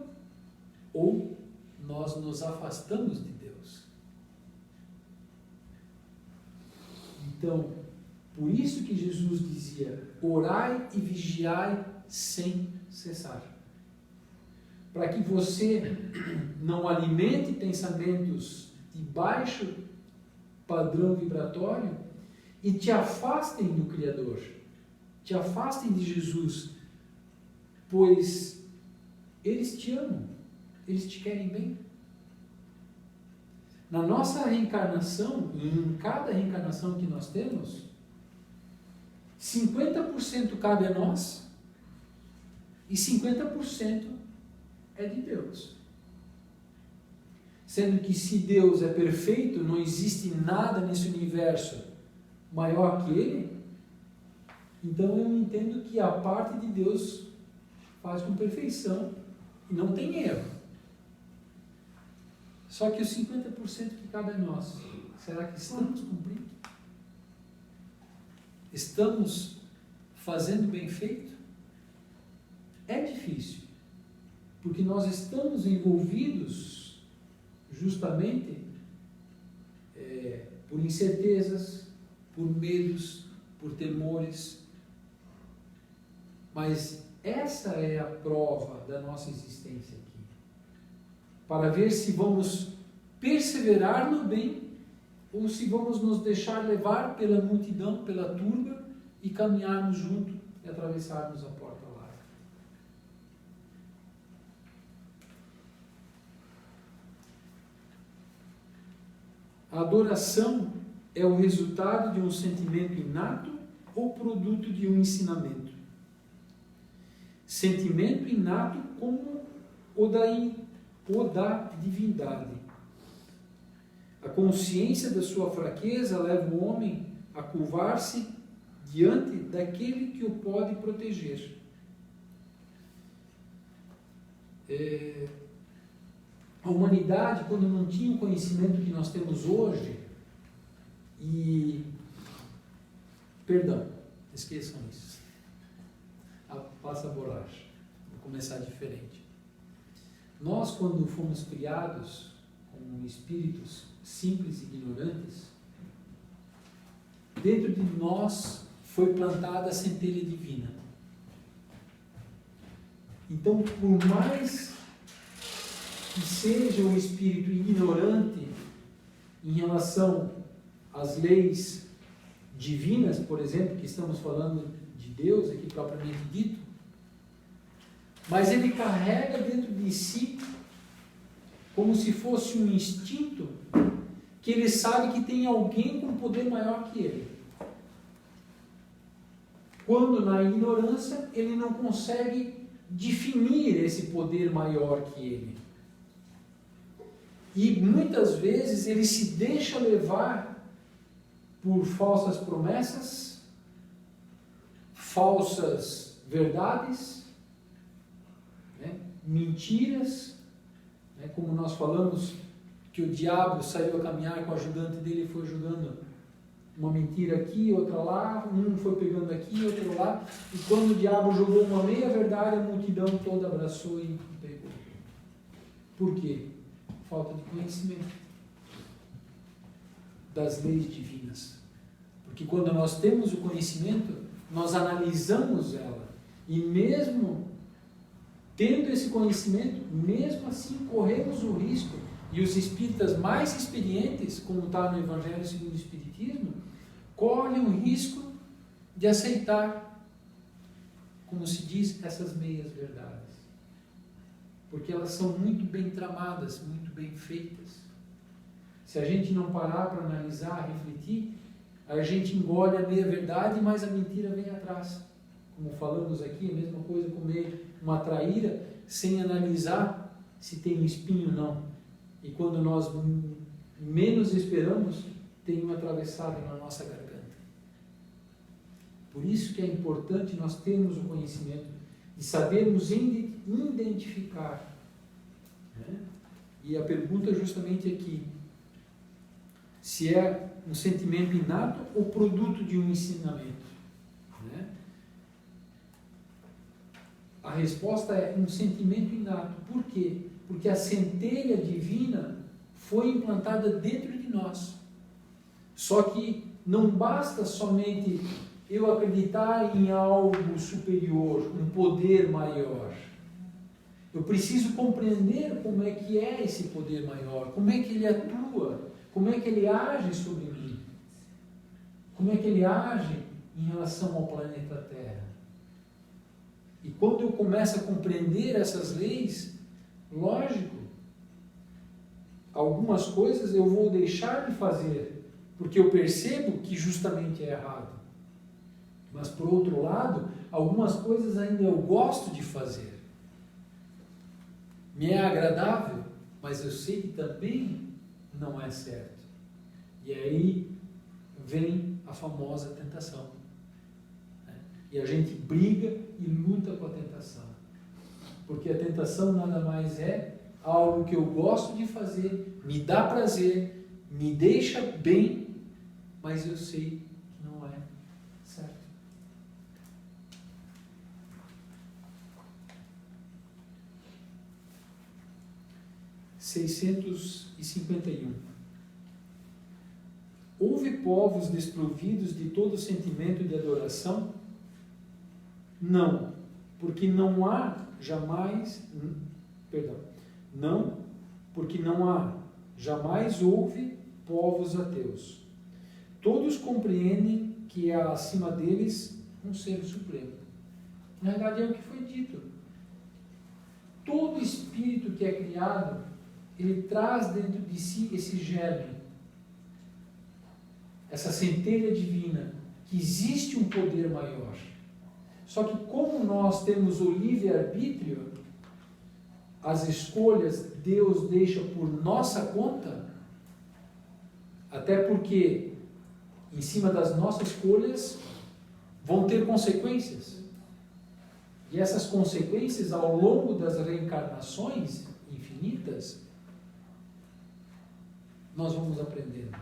Speaker 1: ou nós nos afastamos de Deus. Então, por isso que Jesus dizia, orai e vigiai sem cessar. Para que você não alimente pensamentos de baixo padrão vibratório e te afastem do Criador, te afastem de Jesus, pois eles te amam, eles te querem bem. Na nossa reencarnação, e em cada reencarnação que nós temos, 50% cabe a nós e 50% é de Deus. Sendo que se Deus é perfeito, não existe nada nesse universo maior que Ele, então eu entendo que a parte de Deus faz com perfeição e não tem erro. Só que os 50% que cabe a nós, será que estamos cumprindo? Estamos fazendo bem feito? É difícil, porque nós estamos envolvidos justamente por incertezas, por medos, por temores. Mas essa é a prova da nossa existência aqui, para ver se vamos perseverar no bem ou se vamos nos deixar levar pela multidão, pela turba e caminharmos junto e atravessarmos a porta larga. A adoração é o resultado de um sentimento inato ou produto de um ensinamento. Sentimento inato como o da divindade. A consciência da sua fraqueza leva o homem a curvar-se diante daquele que o pode proteger. A humanidade, quando não tinha o conhecimento que nós temos hoje, esqueçam isso. Passa a bolacha. Vou começar diferente. Nós, quando fomos criados como espíritos simples e ignorantes, dentro de nós foi plantada a centelha divina. Então, por mais que seja um espírito ignorante em relação às leis divinas, por exemplo, que estamos falando de Deus aqui propriamente dito, mas ele carrega dentro de si como se fosse um instinto que ele sabe que tem alguém com poder maior que ele. Quando na ignorância ele não consegue definir esse poder maior que ele. E muitas vezes ele se deixa levar por falsas promessas, falsas verdades, mentiras, como nós falamos que o diabo saiu a caminhar com o ajudante dele e foi jogando uma mentira aqui, outra lá, um foi pegando aqui, outro lá, e quando o diabo jogou uma meia verdade, a multidão toda abraçou e pegou. Por quê? Falta de conhecimento das leis divinas. Porque quando nós temos o conhecimento, nós analisamos ela, e mesmo tendo esse conhecimento, mesmo assim corremos o risco, e os espíritas mais experientes, como está no Evangelho segundo o Espiritismo, correm o risco de aceitar como se diz, essas meias verdades. Porque elas são muito bem tramadas, muito bem feitas. Se a gente não parar para analisar, refletir, a gente engole a meia verdade, mas a mentira vem atrás. Como falamos aqui, a mesma coisa comer uma traíra sem analisar se tem espinho ou não. E quando nós menos esperamos, tem uma atravessada na nossa garganta. Por isso que é importante nós termos o conhecimento de sabermos identificar. Né? E a pergunta justamente aqui, se é um sentimento inato ou produto de um ensinamento. Né? A resposta é um sentimento inato. Por quê? Porque a centelha divina foi implantada dentro de nós. Só que não basta somente eu acreditar em algo superior, um poder maior. Eu preciso compreender como é que é esse poder maior, como é que ele atua, como é que ele age sobre mim, como é que ele age em relação ao planeta Terra. E quando eu começo a compreender essas leis, lógico, algumas coisas eu vou deixar de fazer, porque eu percebo que justamente é errado. Mas, por outro lado, algumas coisas ainda eu gosto de fazer. Me é agradável, mas eu sei que também não é certo. E aí vem a famosa tentação. Né? E a gente briga e luta com a tentação. Porque a tentação nada mais é algo que eu gosto de fazer, me dá prazer, me deixa bem, mas eu sei que não é certo. (651) Houve povos desprovidos de todo sentimento de adoração? Não, porque não há jamais, não, porque não há, jamais houve povos ateus. Todos compreendem que há acima deles um ser supremo. Na verdade é o que foi dito. Todo espírito que é criado, ele traz dentro de si esse germe, essa centelha divina, que existe um poder maior. Só que como nós temos o livre-arbítrio, as escolhas Deus deixa por nossa conta, até porque em cima das nossas escolhas vão ter consequências. E essas consequências, ao longo das reencarnações infinitas, nós vamos aprendendo.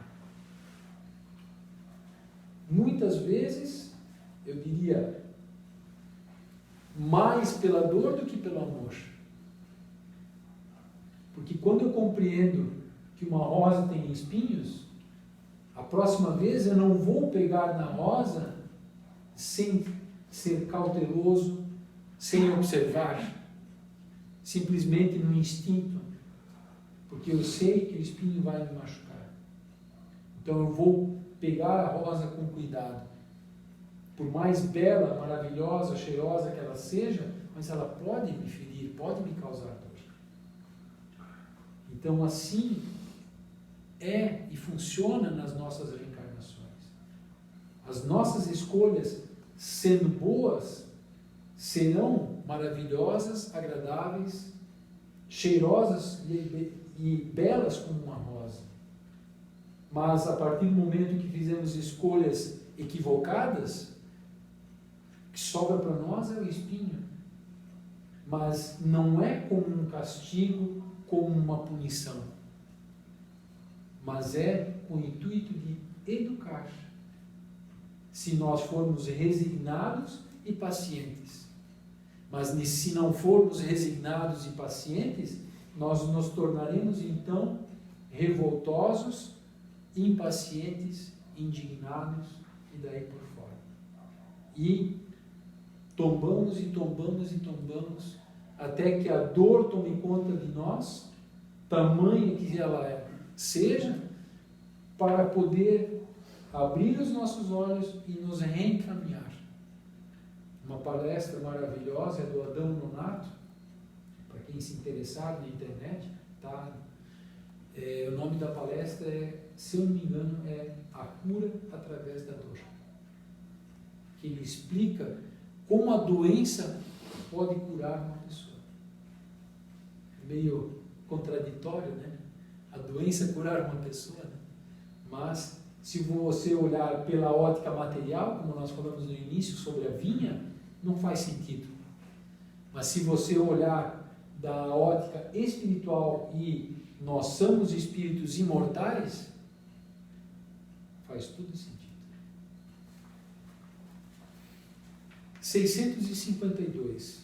Speaker 1: Muitas vezes, eu diria, mais pela dor do que pelo amor. Porque quando eu compreendo que uma rosa tem espinhos, a próxima vez eu não vou pegar na rosa sem ser cauteloso, sem observar, simplesmente no instinto, porque eu sei que o espinho vai me machucar. Então eu vou pegar a rosa com cuidado. Por mais bela, maravilhosa, cheirosa que ela seja, mas ela pode me ferir, pode me causar dor. Então assim é e funciona nas nossas reencarnações. As nossas escolhas, sendo boas, serão maravilhosas, agradáveis, cheirosas e belas como uma rosa. Mas a partir do momento que fizemos escolhas equivocadas, o que sobra para nós é o espinho. Mas não é como um castigo, como uma punição, mas é com o intuito de educar. Se nós formos resignados e pacientes. Mas se não formos resignados e pacientes, nós nos tornaremos então revoltosos, impacientes, indignados e daí por fora. E tombamos e tombamos e tombamos até que a dor tome conta de nós, tamanha que ela seja, para poder abrir os nossos olhos e nos reencaminhar. uma palestra maravilhosa, é do Adão Nonato, para quem se interessar na internet, tá? O nome da palestra se eu não me engano, é A Cura através da Dor. Que ele explica como a doença pode curar uma pessoa. É meio contraditório, né? A doença curar uma pessoa, né? Mas se você olhar pela ótica material, como nós falamos no início sobre a vinha, não faz sentido. Mas se você olhar da ótica espiritual e nós somos espíritos imortais, faz tudo sentido. 652.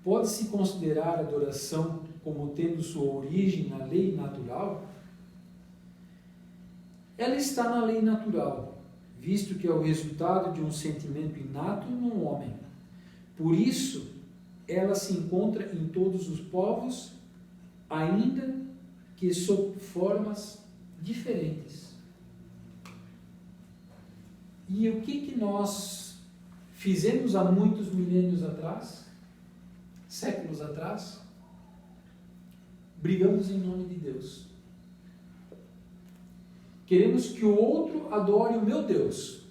Speaker 1: Pode-se considerar a adoração como tendo sua origem na lei natural? Ela está na lei natural, visto que é o resultado de um sentimento inato no homem. Por isso, ela se encontra em todos os povos, ainda que sob formas diferentes. E o que nós fizemos há muitos milênios atrás, séculos atrás? Brigamos em nome de Deus. Queremos que o outro adore o meu Deus.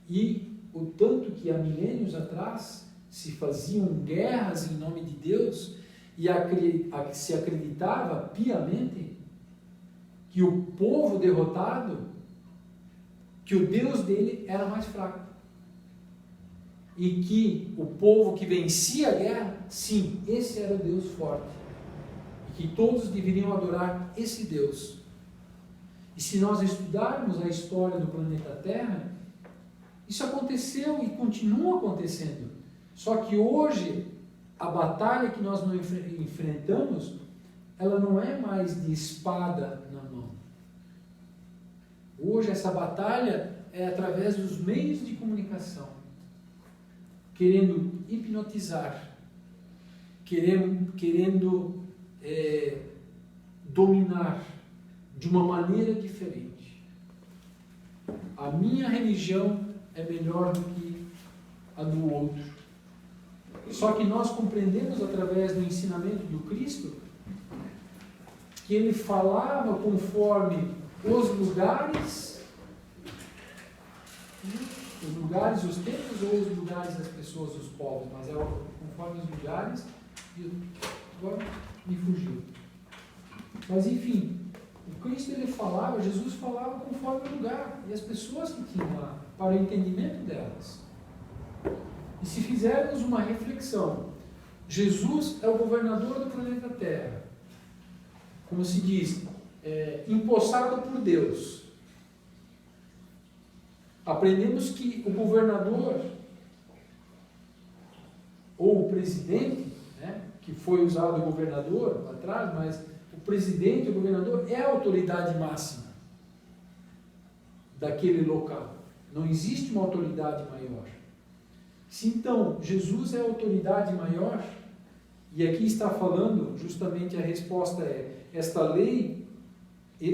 Speaker 1: E o tanto que há milênios atrás se faziam guerras em nome de Deus e se acreditava piamente que o povo derrotado, que o Deus dele era mais fraco. E que o povo que vencia a guerra, sim, esse era o Deus forte. E que todos deveriam adorar esse Deus. E se nós estudarmos a história do planeta Terra, isso aconteceu e continua acontecendo. Só que hoje, a batalha que nós não enfrentamos, ela não é mais de espada na mão. Hoje essa batalha é através dos meios de comunicação. Querendo hipnotizar, querendo dominar de uma maneira diferente. A minha religião é melhor do que a do outro. Só que nós compreendemos através do ensinamento do Cristo que ele falava conforme os lugares, os tempos ou os lugares das pessoas, os povos, mas é conforme os lugares, e agora me fugiu. Mas enfim, o Cristo Jesus falava conforme o lugar e as pessoas que tinham lá, para o entendimento delas. E se fizermos uma reflexão, Jesus é o governador do planeta Terra, como se diz, empossado por Deus. Aprendemos que o governador, ou o presidente, né, que foi usado o governador lá atrás, mas o presidente, o governador, é a autoridade máxima daquele local. Não existe uma autoridade maior. Se então Jesus é a autoridade maior, e aqui está falando, justamente a resposta esta lei,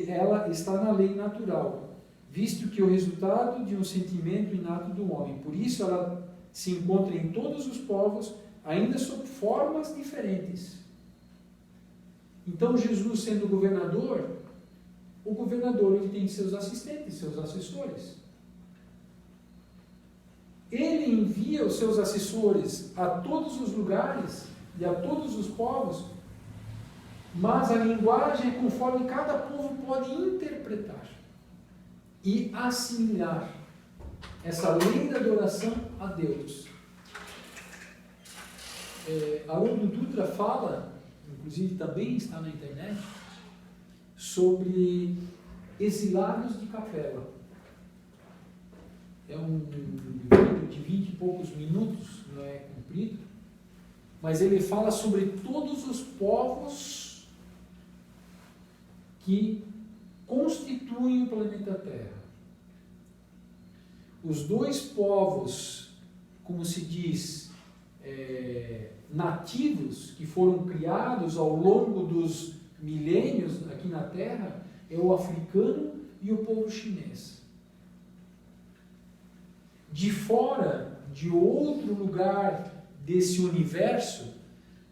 Speaker 1: ela está na lei natural, visto que o resultado de um sentimento inato do homem. Por isso ela se encontra em todos os povos, ainda sob formas diferentes. Então Jesus, sendo o governador ele tem seus assistentes, seus assessores. Ele envia os seus assessores a todos os lugares e a todos os povos, mas a linguagem é conforme cada povo pode interpretar e assimilar essa lei da adoração a Deus. Haroldo Dutra fala, inclusive também está na internet, sobre exilados de capela. É um vídeo de 20 e poucos minutos, não é comprido, mas ele fala sobre todos os povos que constituem o planeta Terra. Os dois povos, como se diz, nativos, que foram criados ao longo dos milênios aqui na Terra, é o africano e o povo chinês. de fora, de outro lugar desse universo,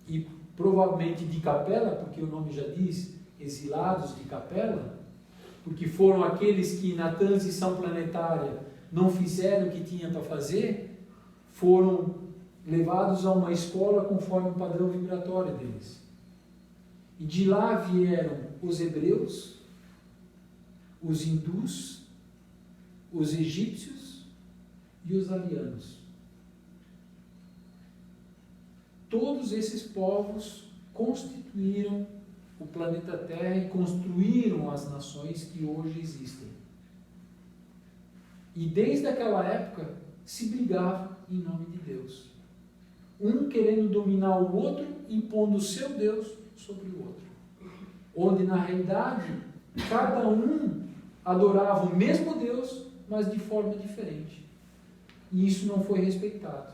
Speaker 1: e provavelmente de Capela, porque o nome já diz, exilados de Capela, porque foram aqueles que na transição planetária não fizeram o que tinha para fazer, foram levados a uma escola conforme o padrão vibratório deles. E de lá vieram os hebreus, os hindus, os egípcios e os arianos. Todos esses povos constituíram o planeta Terra e construíram as nações que hoje existem. E desde aquela época se brigavam em nome de Deus. Um querendo dominar o outro, impondo o seu Deus sobre o outro. Onde na realidade cada um adorava o mesmo Deus, mas de forma diferente. E isso não foi respeitado.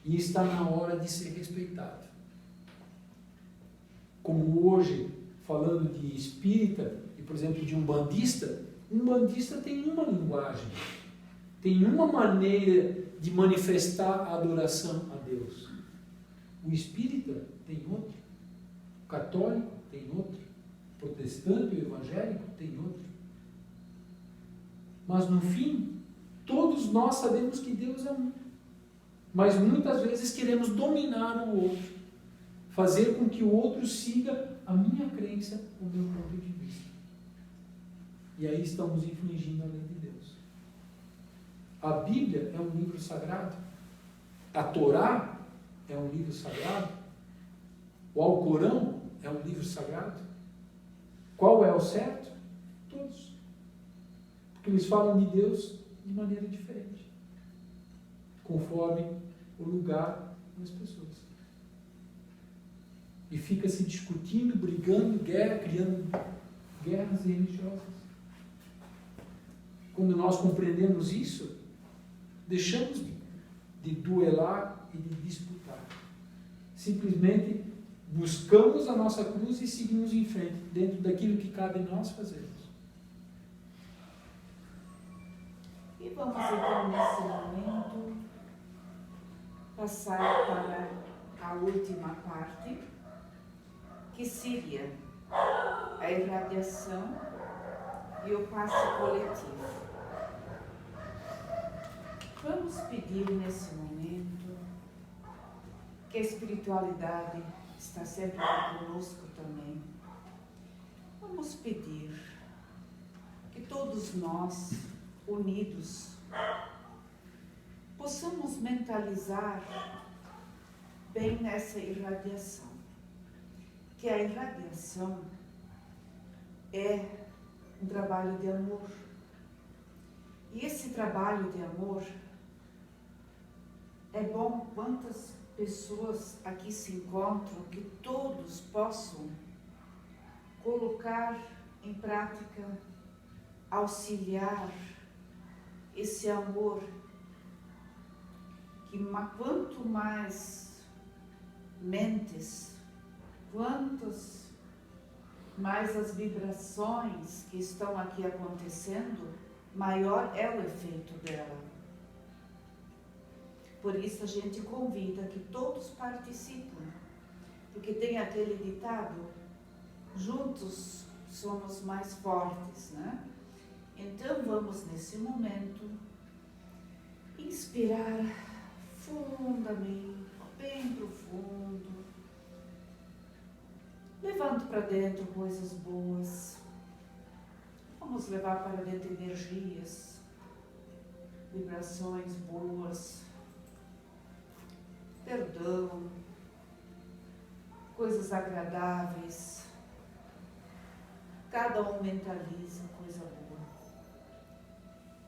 Speaker 1: E está na hora de ser respeitado. Como hoje, falando de espírita, e por exemplo de um bandista tem uma linguagem, tem uma maneira de manifestar a adoração a Deus. O espírita tem outra, o católico tem outra, o protestante, o evangélico tem outra. Mas no fim, todos nós sabemos que Deus é um. Mas muitas vezes queremos dominar o outro, fazer com que o outro siga a minha crença, o meu ponto de vista. E aí estamos infringindo a lei de Deus. A Bíblia é um livro sagrado. A Torá é um livro sagrado. O Alcorão é um livro sagrado. Qual é o certo? Todos. Porque eles falam de Deus de maneira diferente, conforme o lugar das pessoas. E fica se discutindo, brigando, criando guerras religiosas. Quando nós compreendemos isso, deixamos de duelar e de disputar. Simplesmente buscamos a nossa cruz e seguimos em frente, dentro daquilo que cabe a nós fazermos.
Speaker 2: E vamos então, nesse momento, passar para a última parte, que seria a irradiação e o passe coletivo. Vamos pedir nesse momento que a espiritualidade está sempre conosco também. Vamos pedir que todos nós, unidos, possamos mentalizar bem nessa irradiação. Que a irradiação é um trabalho de amor. E esse trabalho de amor é bom quantas pessoas aqui se encontram, que todos possam colocar em prática, auxiliar esse amor, que quanto mais mentes, quantas mais as vibrações que estão aqui acontecendo, maior é o efeito dela. Por isso a gente convida que todos participem, porque tem aquele ditado, juntos somos mais fortes, né? Então vamos nesse momento inspirar fundamente, bem profundo, levando para dentro coisas boas. Vamos levar para dentro energias, vibrações boas, perdão, coisas agradáveis. Cada um mentaliza coisa boa.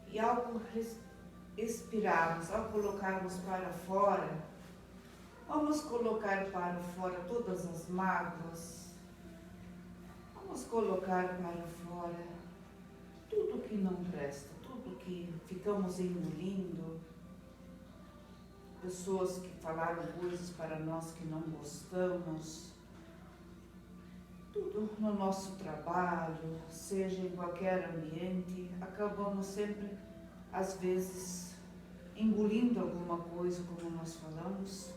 Speaker 2: E ao expirarmos, ao colocarmos para fora, vamos colocar para fora todas as mágoas. Vamos colocar para fora tudo que não presta, tudo que ficamos engolindo. Pessoas que falaram coisas para nós que não gostamos. Tudo no nosso trabalho, seja em qualquer ambiente, acabamos sempre às vezes engolindo alguma coisa, como nós falamos,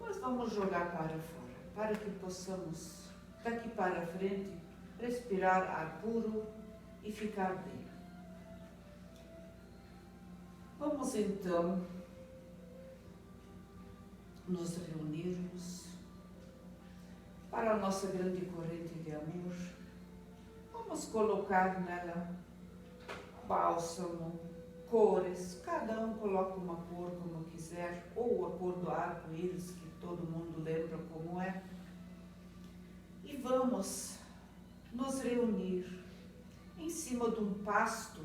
Speaker 2: nós vamos jogar para fora, para que possamos, daqui para frente, respirar ar puro e ficar bem. Vamos então nos reunirmos para a nossa grande corrente de amor. Vamos colocar nela bálsamo, cores, cada um coloca uma cor como quiser, ou a cor do arco-íris, que todo mundo lembra como é. E vamos nos reunir em cima de um pasto,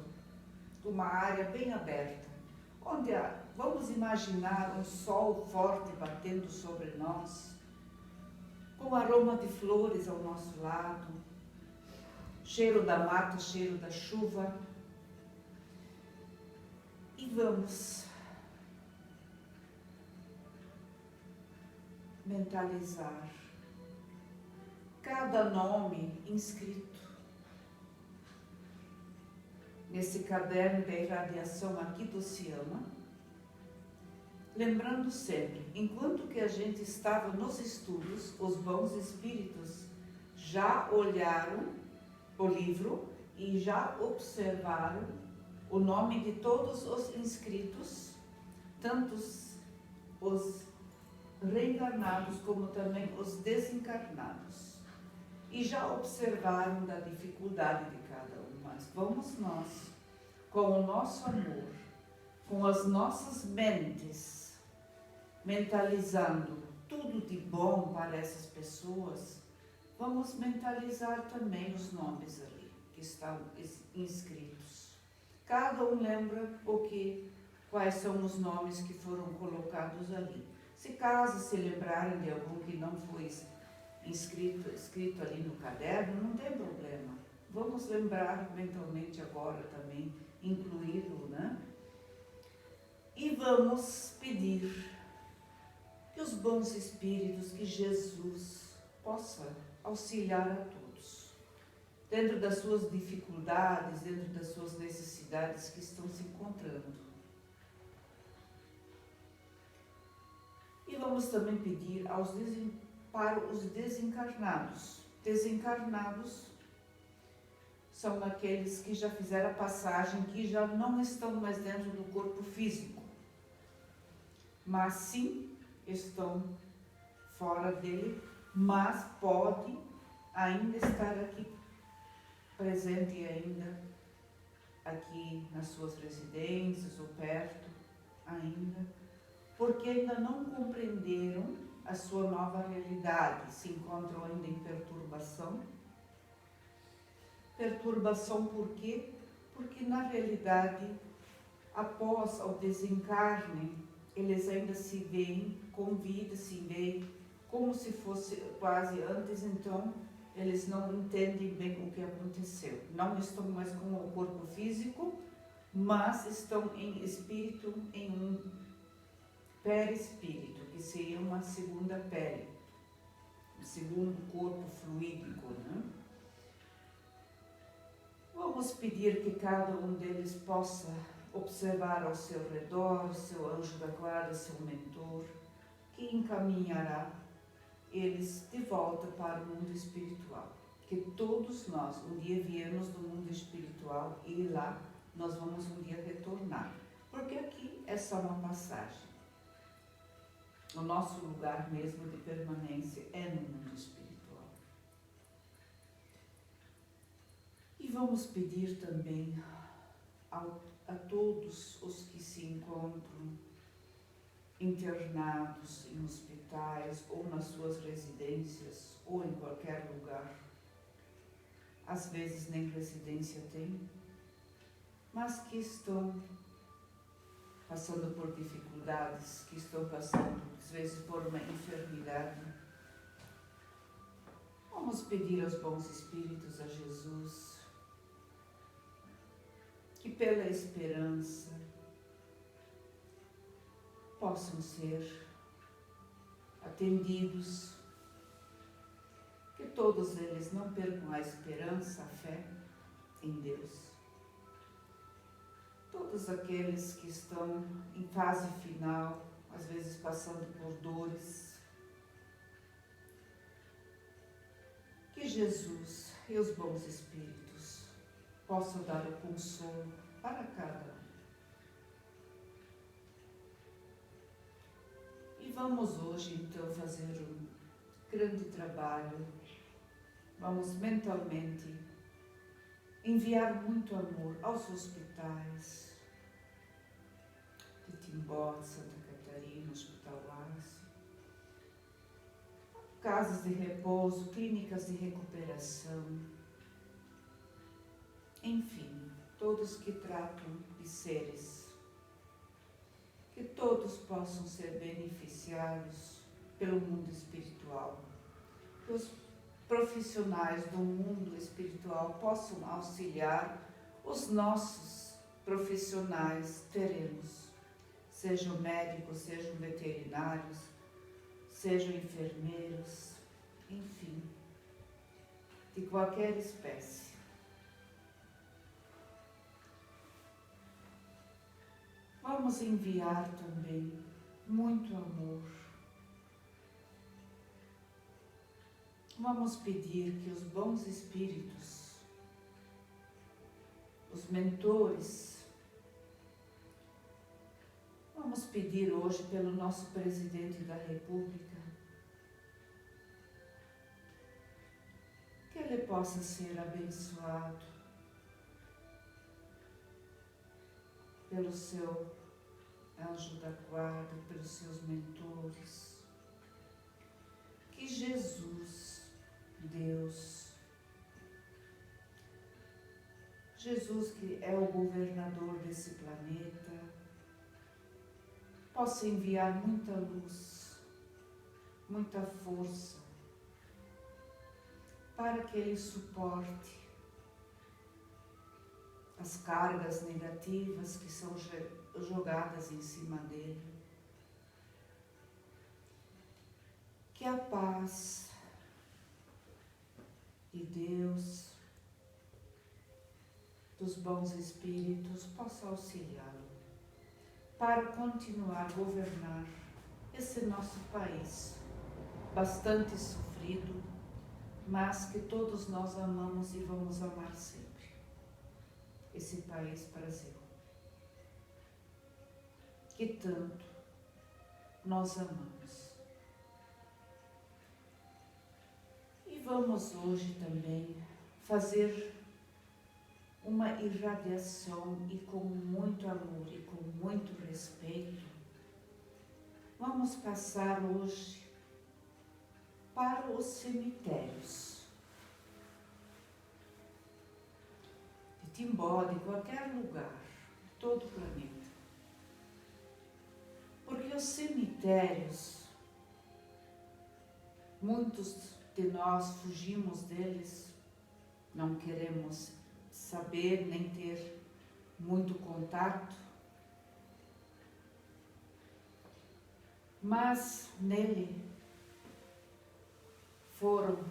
Speaker 2: de uma área bem aberta, onde vamos imaginar um sol forte batendo sobre nós, com aroma de flores ao nosso lado, cheiro da mata, cheiro da chuva. E vamos mentalizar cada nome inscrito nesse caderno da irradiação aqui do Ciama, lembrando sempre, enquanto que a gente estava nos estudos, os bons espíritos já olharam o livro e já observaram o nome de todos os inscritos, tanto os reencarnados como também os desencarnados, e já observaram da dificuldade de cada um. Mas vamos nós, com o nosso amor, com as nossas mentes, mentalizando tudo de bom para essas pessoas, vamos mentalizar também os nomes ali que estão inscritos. Cada um lembra quais são os nomes que foram colocados ali. Se caso se lembrarem de algum que não foi escrito ali no caderno, não tem problema. Vamos lembrar mentalmente agora também, incluí-lo, né? E vamos pedir que os bons espíritos, que Jesus possa auxiliar a todos, dentro das suas dificuldades, dentro das suas necessidades que estão se encontrando. E vamos também pedir para os desencarnados. Desencarnados são aqueles que já fizeram a passagem, que já não estão mais dentro do corpo físico, mas sim estão fora dele, mas pode ainda estar aqui presente e ainda aqui nas suas residências ou perto ainda, porque ainda não compreenderam a sua nova realidade, se encontram ainda em perturbação. Perturbação por quê? Porque na realidade, após o desencarne, eles ainda se veem com vida, se veem como se fosse quase antes, então eles não entendem bem o que aconteceu. Não estão mais com o corpo físico, mas estão em espírito, em um perispírito, que seria uma segunda pele, um segundo corpo fluídico, né? Vamos pedir que cada um deles possa observar ao seu redor seu anjo da guarda, seu mentor, que encaminhará eles de volta para o mundo espiritual. Que todos nós um dia viemos do mundo espiritual e lá nós vamos um dia retornar. Porque aqui é só uma passagem. O nosso lugar mesmo de permanência é no mundo espiritual. E vamos pedir também a todos os que se encontram internados em hospitais ou nas suas residências ou em qualquer lugar. Às vezes nem residência tem, mas que estão passando por dificuldades, que estão passando às vezes por uma enfermidade. Vamos pedir aos bons espíritos, a Jesus, que pela esperança possam ser atendidos, que todos eles não percam a esperança, a fé em Deus, todos aqueles que estão em fase final, às vezes passando por dores. Que Jesus e os bons espíritos possam dar o consolo para cada um. E vamos hoje então fazer um grande trabalho. Vamos mentalmente enviar muito amor aos hospitais de Timbó, de Santa Catarina, Hospital Lácio, casas de repouso, clínicas de recuperação, enfim, todos que tratam de seres, que todos possam ser beneficiados pelo mundo espiritual, que os profissionais do mundo espiritual possam auxiliar os nossos profissionais terrenos, sejam médicos, sejam veterinários, sejam enfermeiros, enfim, de qualquer espécie. Vamos enviar também muito amor. Vamos pedir que os bons espíritos, os mentores, vamos pedir hoje pelo nosso presidente da República, que ele possa ser abençoado pelo seu anjo da guarda, pelos seus mentores. Que Jesus, Deus, Jesus que é o governador desse planeta, possa enviar muita luz, muita força, para que ele suporte as cargas negativas que são jogadas em cima dele. Que a paz de Deus, dos bons espíritos, possa auxiliá-lo para continuar a governar esse nosso país, bastante sofrido, mas que todos nós amamos e vamos amar sempre. Esse país Brasil, que tanto nós amamos. E vamos hoje também fazer uma irradiação e com muito amor e com muito respeito, vamos passar hoje para os cemitérios de Timbó, de qualquer lugar, de todo o planeta. Porque os cemitérios, muitos de nós fugimos deles, não queremos saber nem ter muito contato, mas nele foram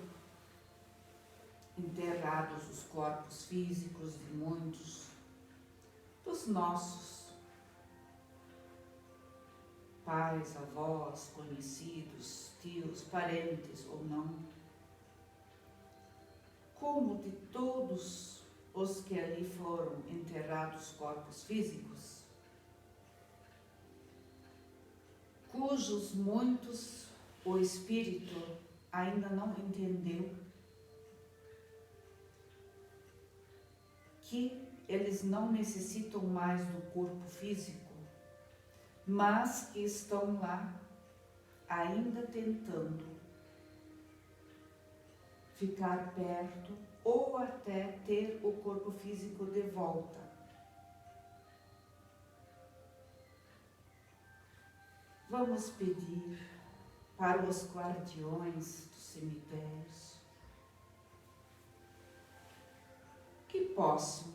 Speaker 2: enterrados os corpos físicos de muitos dos nossos pais, avós, conhecidos, tios, parentes ou não, como de todos os que ali foram enterrados corpos físicos, cujos muitos o espírito ainda não entendeu que eles não necessitam mais do corpo físico, mas que estão lá ainda tentando ficar perto ou até ter o corpo físico de volta. Vamos pedir para os guardiões dos cemitérios que possam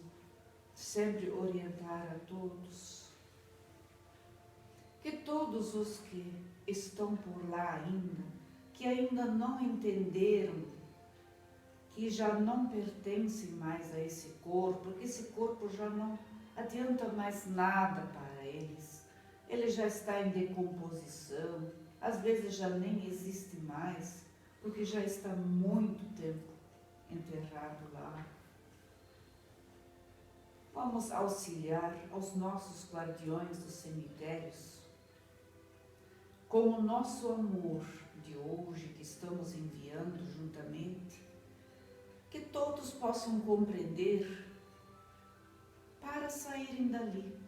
Speaker 2: sempre orientar a todos, que todos os que estão por lá ainda, que ainda não entenderam que já não pertencem mais a esse corpo, que esse corpo já não adianta mais nada para eles. Ele já está em decomposição, às vezes já nem existe mais, porque já está muito tempo enterrado lá. Vamos auxiliar aos nossos guardiões dos cemitérios com o nosso amor de hoje que estamos enviando juntamente, que todos possam compreender para saírem dali,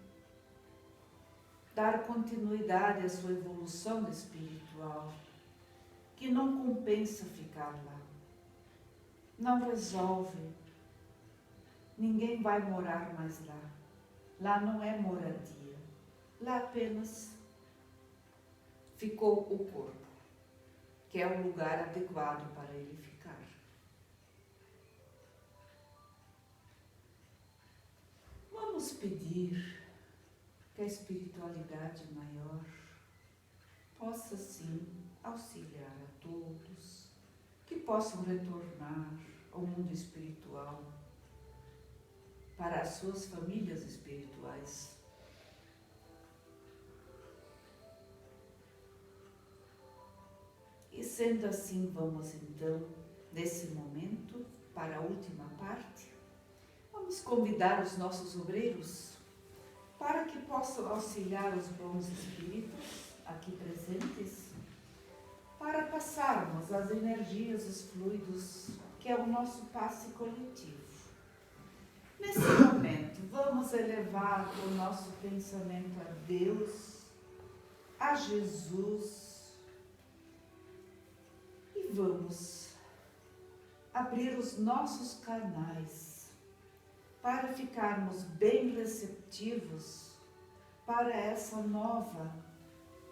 Speaker 2: dar continuidade à sua evolução espiritual, que não compensa ficar lá, não resolve. Ninguém vai morar mais lá. Lá não é moradia. Lá apenas ficou o corpo, que é o lugar adequado para ele ficar. Vamos pedir que a espiritualidade maior possa sim auxiliar a todos, que possam retornar ao mundo espiritual, para as suas famílias espirituais. E sendo assim, vamos então, nesse momento, para a última parte, vamos convidar os nossos obreiros para que possam auxiliar os bons espíritos aqui presentes, para passarmos as energias, os fluidos, que é o nosso passe coletivo. Nesse momento, vamos elevar o nosso pensamento a Deus, a Jesus, e vamos abrir os nossos canais para ficarmos bem receptivos para essa nova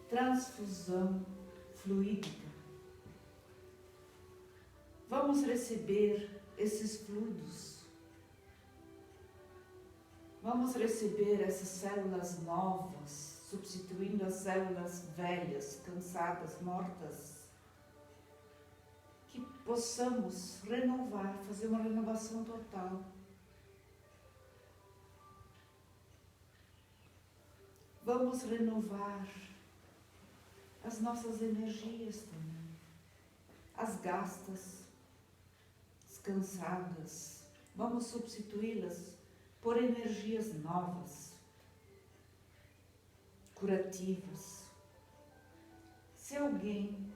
Speaker 2: transfusão fluídica. Vamos receber esses fluidos. Vamos receber essas células novas, substituindo as células velhas, cansadas, mortas. Que possamos renovar, fazer uma renovação total. Vamos renovar as nossas energias também. As gastas, as cansadas. Vamos substituí-las por energias novas, curativas. Se alguém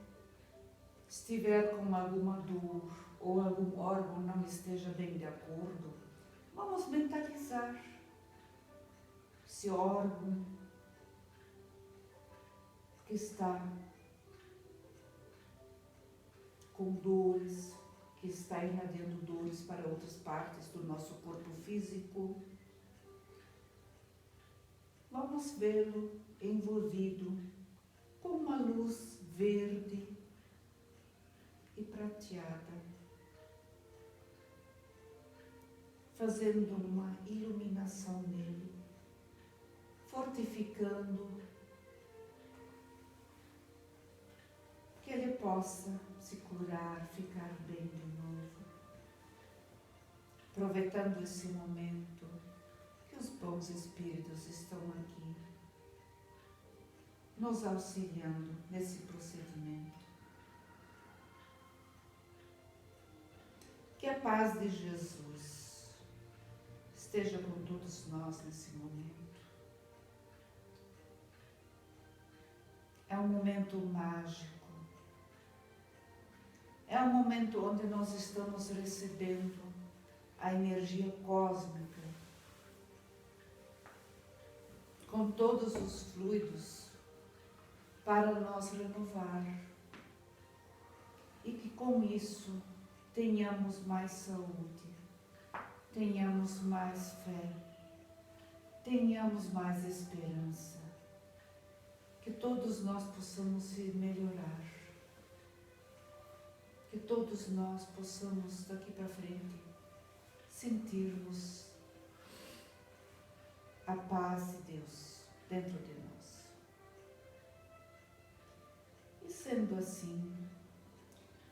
Speaker 2: estiver com alguma dor ou algum órgão não esteja bem de acordo, vamos mentalizar esse órgão que está com dores, que está irradiando dores para outras partes do nosso corpo físico. Vamos vê-lo envolvido com uma luz verde e prateada, fazendo uma iluminação nele, fortificando, que ele possa se curar, ficar bem de novo, aproveitando esse momento que os bons espíritos estão aqui, nos auxiliando nesse procedimento. Que a paz de Jesus esteja com todos nós nesse momento. É um momento mágico. É um momento onde nós estamos recebendo a energia cósmica, com todos os fluidos, para nós renovar. E que com isso tenhamos mais saúde, tenhamos mais fé, tenhamos mais esperança. Que todos nós possamos se melhorar. Que todos nós possamos, daqui para frente, sentirmos a paz de Deus dentro de nós. E sendo assim,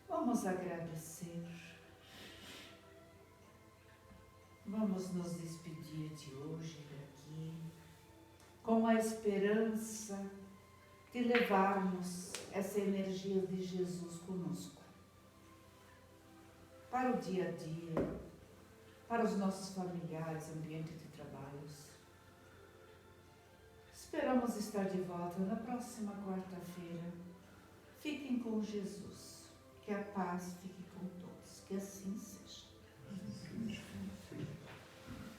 Speaker 2: vamos agradecer, vamos nos despedir de hoje daqui. aqui, com a esperança de levarmos essa energia de Jesus conosco para o dia a dia, para os nossos familiares, ambiente de trabalhos. Esperamos estar de volta na próxima quarta-feira. Fiquem com Jesus, que a paz fique com todos, que assim seja.